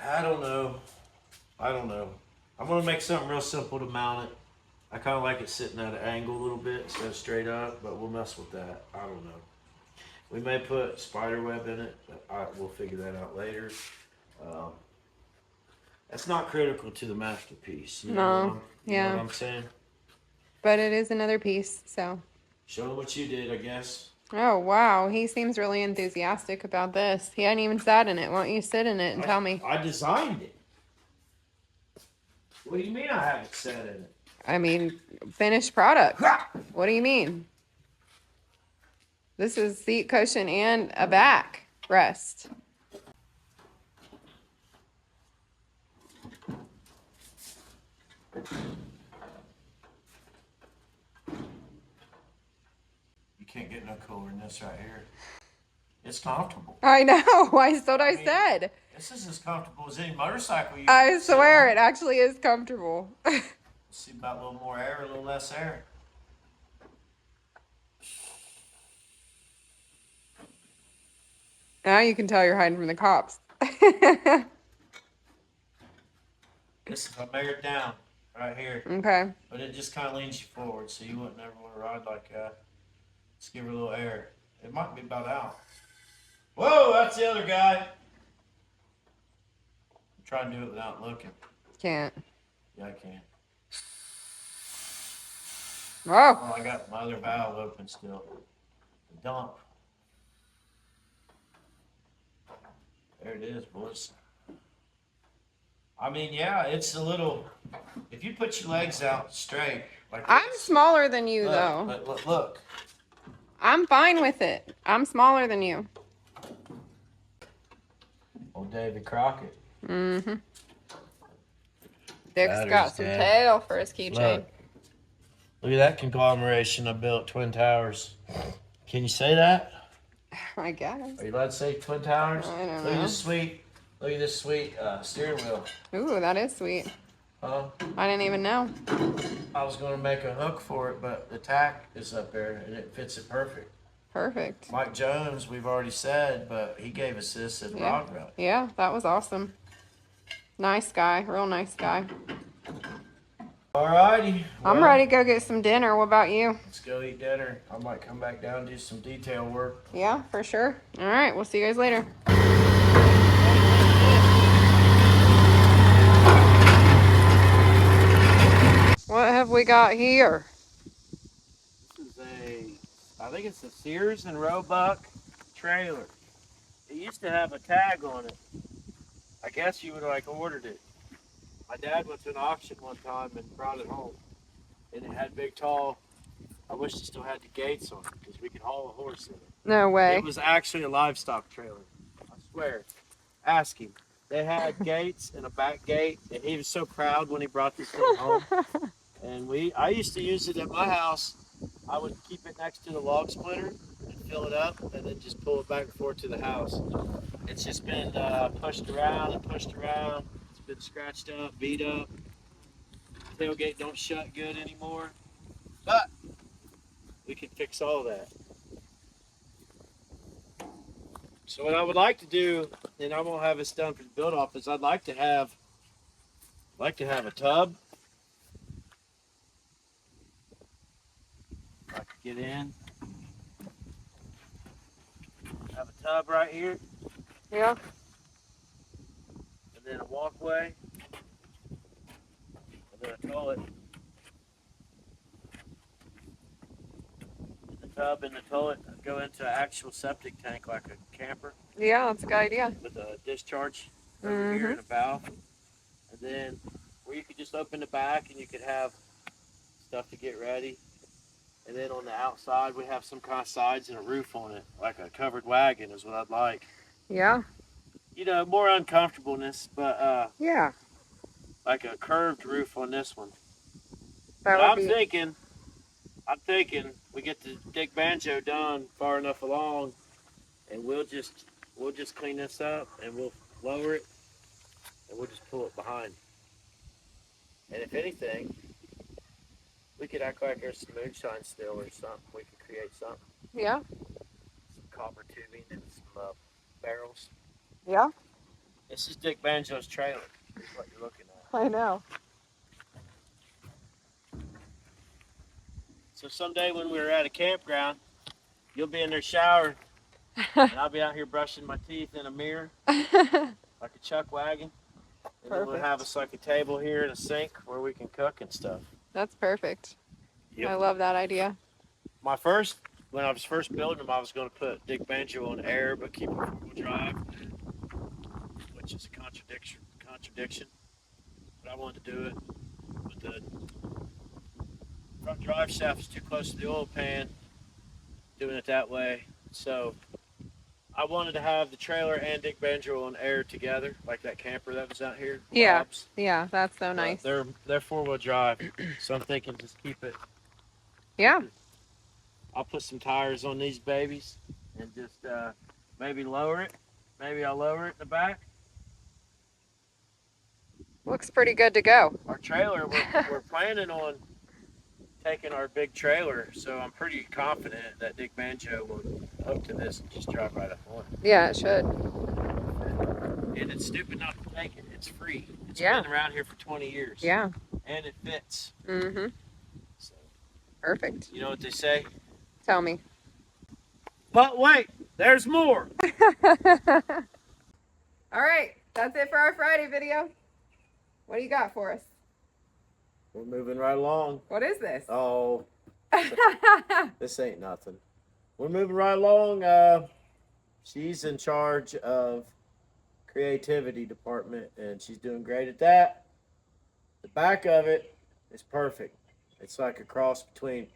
I don't know. I'm going to make something real simple to mount it. I kind of like it sitting at an angle a little bit instead of straight up, but we'll mess with that. I don't know. We may put spider web in it, but we'll figure that out later. That's not critical to the masterpiece. You know what I'm saying? But it is another piece, so. Show them what you did, I guess. Oh, wow. He seems really enthusiastic about this. He hadn't even sat in it. Why don't you sit in it and tell me? I designed it. What do you mean I haven't sat in it? I mean, finished product. What do you mean? This is seat cushion and a back rest. You can't get no cooler than this right here. It's comfortable. I know. That's what I said. This is as comfortable as any motorcycle you I can sit swear on. it actually is comfortable. Let's see about a little more air, a little less air. Now you can tell you're hiding from the cops. This is I measured down right here. Okay. But it just kind of leans you forward, so you wouldn't ever want to ride like that. Let's give her a little air. It might be about out. Whoa, that's the other guy. I'm trying to do it without looking. Can't. Yeah, I can. Whoa. Oh, I got my other valve open still. The dump. There it is, boys. I mean, yeah, it's a little. If you put your legs out straight, like I'm this, smaller than you, look, though. look. I'm fine with it. I'm smaller than you. Old Davy Crockett. Mm-hmm. Dick's Battery's got some dead. tail for his keychain. Look at that conglomeration I built, Twin Towers. Can you say that? I guess. Are you allowed to say Twin Towers? I don't Look at know. this sweet. Look at this sweet steering wheel. Ooh, that is sweet. Huh? I didn't even know. I was going to make a hook for it, but the tack is up there and it fits it perfect. Perfect. Mike Jones, we've already said, but he gave us this at Yeah. Rod Rut. Yeah, that was awesome. Nice guy. Real nice guy. Alrighty. I'm ready to go get some dinner. What about you? Let's go eat dinner. I might come back down and do some detail work. Yeah, for sure. All right, we'll see you guys later. What have we got here? This is I think it's a Sears and Roebuck trailer. It used to have a tag on it. I guess you would have like ordered it. My dad went to an auction one time and brought it home. And it had big, tall, I wish it still had the gates on it because we could haul a horse in it. No way. It was actually a livestock trailer. I swear. Ask him. They had gates and a back gate, and he was so proud when he brought this thing home. And I used to use it at my house. I would keep it next to the log splitter and fill it up, and then just pull it back and forth to the house. It's just been pushed around and pushed around. It's been scratched up, beat up. Tailgate don't shut good anymore, but we can fix all that. So what I would like to do, and I won't have this done for the build off, is I'd like to have a tub. I could get in. Have a tub right here, Yeah. and then a walkway, and then a toilet. The tub and the toilet go into an actual septic tank like a camper Yeah, that's a good idea. with a discharge over here and a valve. And then where you could just open the back and you could have stuff to get ready. And then on the outside we have some kind of sides and a roof on it, like a covered wagon is what I'd like. Yeah. You know, more uncomfortableness, but Yeah. like a curved roof on this one. That But would I'm be. thinking we get the Dick Banjo done far enough along, and we'll just clean this up and we'll lower it, and we'll just pull it behind. And if anything, we could act like there's some moonshine still or something. We could create something, Yeah. some copper tubing and some barrels. Yeah. This is Dick Banjo's trailer. Is what you're looking at. I know. So someday when we're at a campground, you'll be in there showering, and I'll be out here brushing my teeth in a mirror, like a chuck wagon. And then we'll Perfect. have us like a table here and a sink where we can cook and stuff. That's perfect. Yep. I love that idea. When I was first building them, I was going to put Dick Banjo on air, but keep it four-wheel drive, which is a contradiction. But I wanted to do it. But the front drive shaft is too close to the oil pan, doing it that way. So I wanted to have the trailer and Dick Banjo on air together, like that camper that was out here. Yeah. Bob's. Yeah, that's so But nice. they're 4-wheel drive, so I'm thinking just keep it. Yeah. I'll put some tires on these babies and just maybe lower it. Maybe I'll lower it in the back. Looks pretty good to go. Our trailer, we're planning on taking our big trailer, so I'm pretty confident that Dick Banjo will hook to this and just drive right up on it. Yeah, it should. And it's stupid not to take it. It's free. It's Yeah. been around here for 20 years. Yeah. And it fits. Mm-hmm. So, Perfect. you know what they say? Tell me. But wait, there's more. All right, that's it for our Friday video. What do you got for us? We're moving right along. What is this? Oh, this ain't nothing. We're moving right along. She's in charge of creativity department, and she's doing great at that. The back of it is perfect. It's like a cross between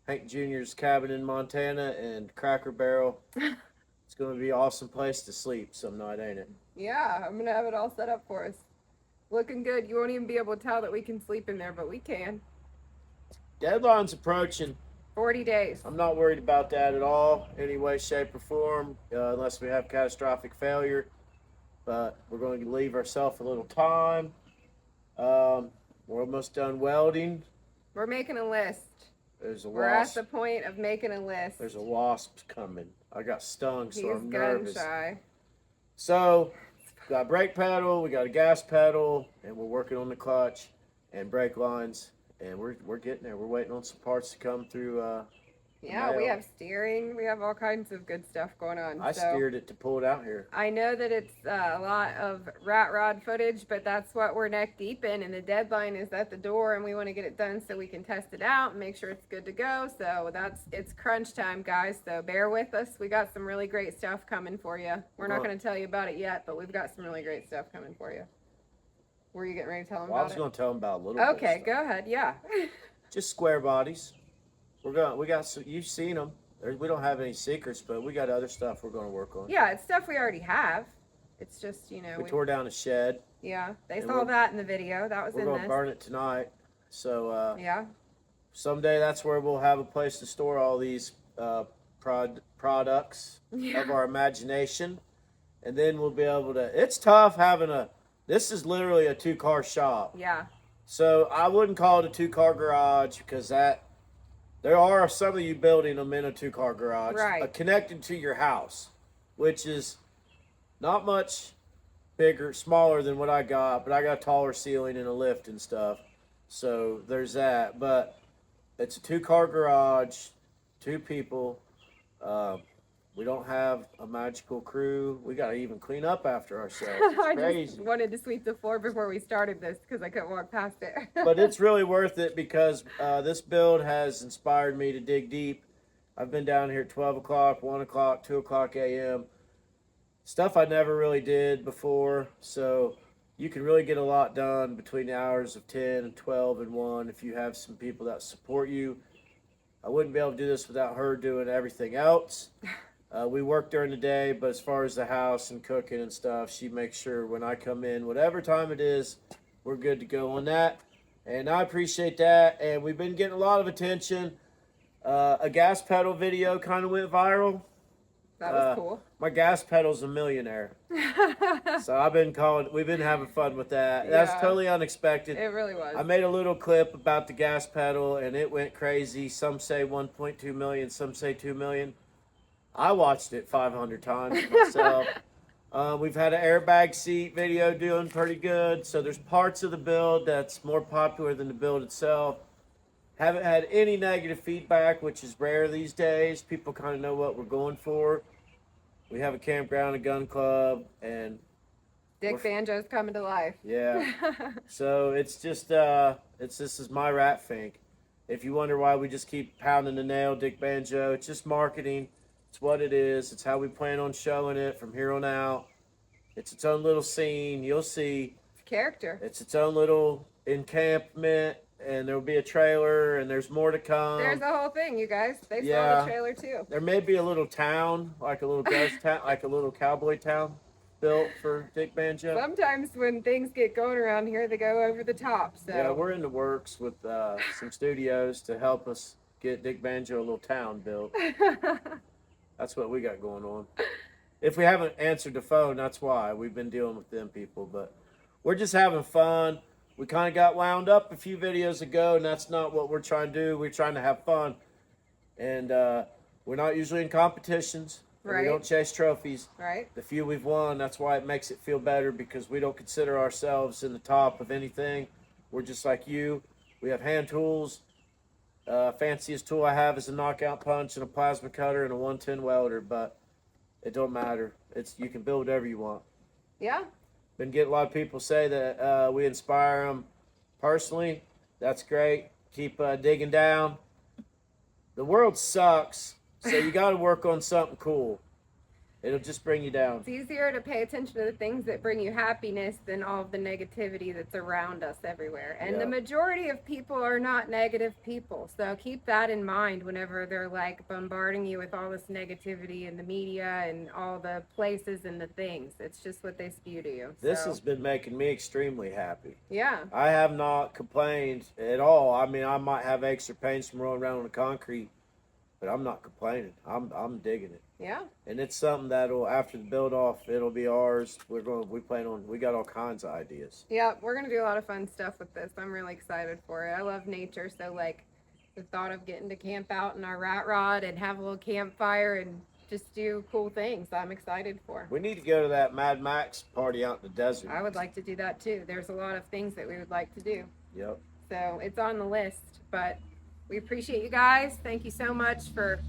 Hank Jr.'s cabin in Montana and Cracker Barrel. It's going to be an awesome place to sleep some night, ain't it? Yeah, I'm gonna have it all set up for us. Looking good. You won't even be able to tell that we can sleep in there, but we can. Deadline's approaching. 40 days. I'm not worried about that at all, any way, shape, or form, unless we have catastrophic failure. But we're going to leave ourselves a little time. We're almost done welding. We're making a list. There's a We're at wasp. the point of making a list. There's a wasp coming. I got stung, so He's I'm gun nervous. shy. So, got a brake pedal, we got a gas pedal, and we're working on the clutch and brake lines, and we're getting there. We're waiting on some parts to come through. Yeah, we Nail. have steering. We have all kinds of good stuff going on. I steered it to pull it out here. I know that it's a lot of rat rod footage, but that's what we're neck deep in, and the deadline is at the door, and we want to get it done so we can test it out and make sure it's good to go. So it's crunch time, guys. So bear with us. We got some really great stuff coming for you. We're not going to tell you about it yet, but we've got some really great stuff coming for you. Were you getting ready to tell them Well, I about was it? going to tell them about a little bit. Okay, of stuff. go ahead. Yeah. Just square bodies. We got some, you've seen them. We don't have any secrets, but we got other stuff we're going to work on. Yeah, it's stuff we already have. It's just, We tore down a shed. Yeah, they and saw that in the video. That was We're in going to this. burn it tonight. So Yeah. someday that's where we'll have a place to store all these products Yeah. of our imagination. And then we'll be able to, it's tough having this is literally a 2-car shop. Yeah. So I wouldn't call it a 2-car garage because there are some of you building them in a 2-car garage. Right. Connected to your house, which is not much smaller than what I got, but I got a taller ceiling and a lift and stuff. So there's that. But it's a 2-car garage, 2 people. We don't have a magical crew. We got to even clean up after ourselves. It's I crazy. just wanted to sweep the floor before we started this because I couldn't walk past it. But it's really worth it because this build has inspired me to dig deep. I've been down here at 12 o'clock, 1 o'clock, 2 o'clock a.m. Stuff I never really did before. So you can really get a lot done between the hours of 10 and 12 and 1 if you have some people that support you. I wouldn't be able to do this without her doing everything else. We work during the day, but as far as the house and cooking and stuff, she makes sure when I come in, whatever time it is, we're good to go on that. And I appreciate that. And we've been getting a lot of attention. A gas pedal video kind of went viral. That was cool. My gas pedal's a millionaire. So we've been having fun with that. Yeah. That's totally unexpected. It really was. I made a little clip about the gas pedal and it went crazy. Some say 1.2 million, some say 2 million. I watched it 500 times myself. We've had an airbag seat video doing pretty good. So there's parts of the build that's more popular than the build itself. Haven't had any negative feedback, which is rare these days. People kind of know what we're going for. We have a campground, a gun club, and Dick Banjo's coming to life. yeah. So it's just this is my rat fink. If you wonder why we just keep pounding the nail, Dick Banjo, it's just marketing. It's what it is. It's how we plan on showing it from here on out. It's its own little scene. You'll see. Character. It's its own little encampment. and there'll be a trailer, and there's more to come. There's a whole thing, you guys. They saw Yeah. the trailer too. There may be a little town, like a little ghost town, like a little cowboy town built for Dick Banjo. Sometimes when things get going around here, they go over the top. So Yeah, we're in the works with some studios to help us get Dick Banjo a little town built. That's what we got going on. If we haven't answered the phone, that's why. We've been dealing with them people, but we're just having fun. We kind of got wound up a few videos ago, and that's not what we're trying to do. We're trying to have fun. And we're not usually in competitions. And Right. we don't chase trophies. right? The few we've won, that's why it makes it feel better, because we don't consider ourselves in the top of anything. We're just like you. We have hand tools. Fanciest tool I have is a knockout punch and a plasma cutter and a 110 welder, but it don't matter. You can build whatever you want. Yeah. Been getting a lot of people say that we inspire them personally. That's great. Keep digging down. The world sucks, so you got to work on something cool. It'll just bring you down. It's easier to pay attention to the things that bring you happiness than all of the negativity that's around us everywhere. And Yeah. the majority of people are not negative people. So keep that in mind whenever they're like bombarding you with all this negativity in the media and all the places and the things. It's just what they spew to you. This So, has been making me extremely happy. yeah. I have not complained at all. I mean, I might have aches or pains from rolling around on the concrete, but I'm not complaining. I'm digging it. Yeah. And it's something that'll, after the build off, it'll be ours. We got all kinds of ideas. Yeah, we're gonna do a lot of fun stuff with this. I'm really excited for it. I love nature, so like the thought of getting to camp out in our rat rod and have a little campfire and just do cool things, I'm excited for. We need to go to that Mad Max party out in the desert. I would like to do that too. There's a lot of things that we would like to do. Yep. So it's on the list, but we appreciate you guys. Thank you so much for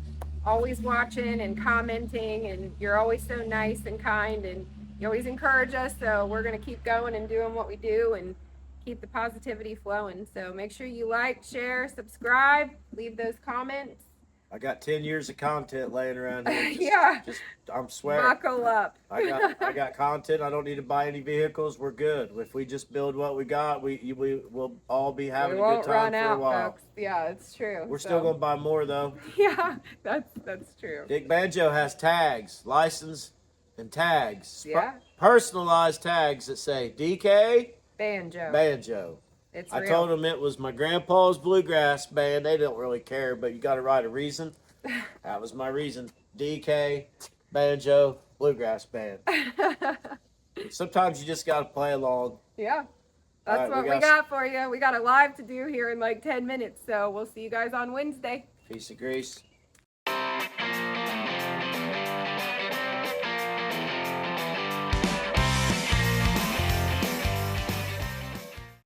always watching and commenting, and you're always so nice and kind, and you always encourage us. So we're going to keep going and doing what we do and keep the positivity flowing. So make sure you like, share, subscribe, leave those comments. I got 10 years of content laying around here. Yeah. I'm swearing. Buckle up. I got content. I don't need to buy any vehicles. We're good. If we just build what we got, we will all be having We a won't good time run for out, a while. folks. Yeah, it's true. We're So- still gonna buy more though. Yeah, that's true. Dick Banjo has tags, license, and tags. Yeah. Personalized tags that say DK Banjo. Banjo. It's I real. told them it was my grandpa's bluegrass band. They don't really care, but you got to write a reason. That was my reason. DK Banjo Bluegrass Band. Sometimes you just got to play along. Yeah. That's All right, what we got for you. We got a live to do here in like 10 minutes. So we'll see you guys on Wednesday. Piece of grease.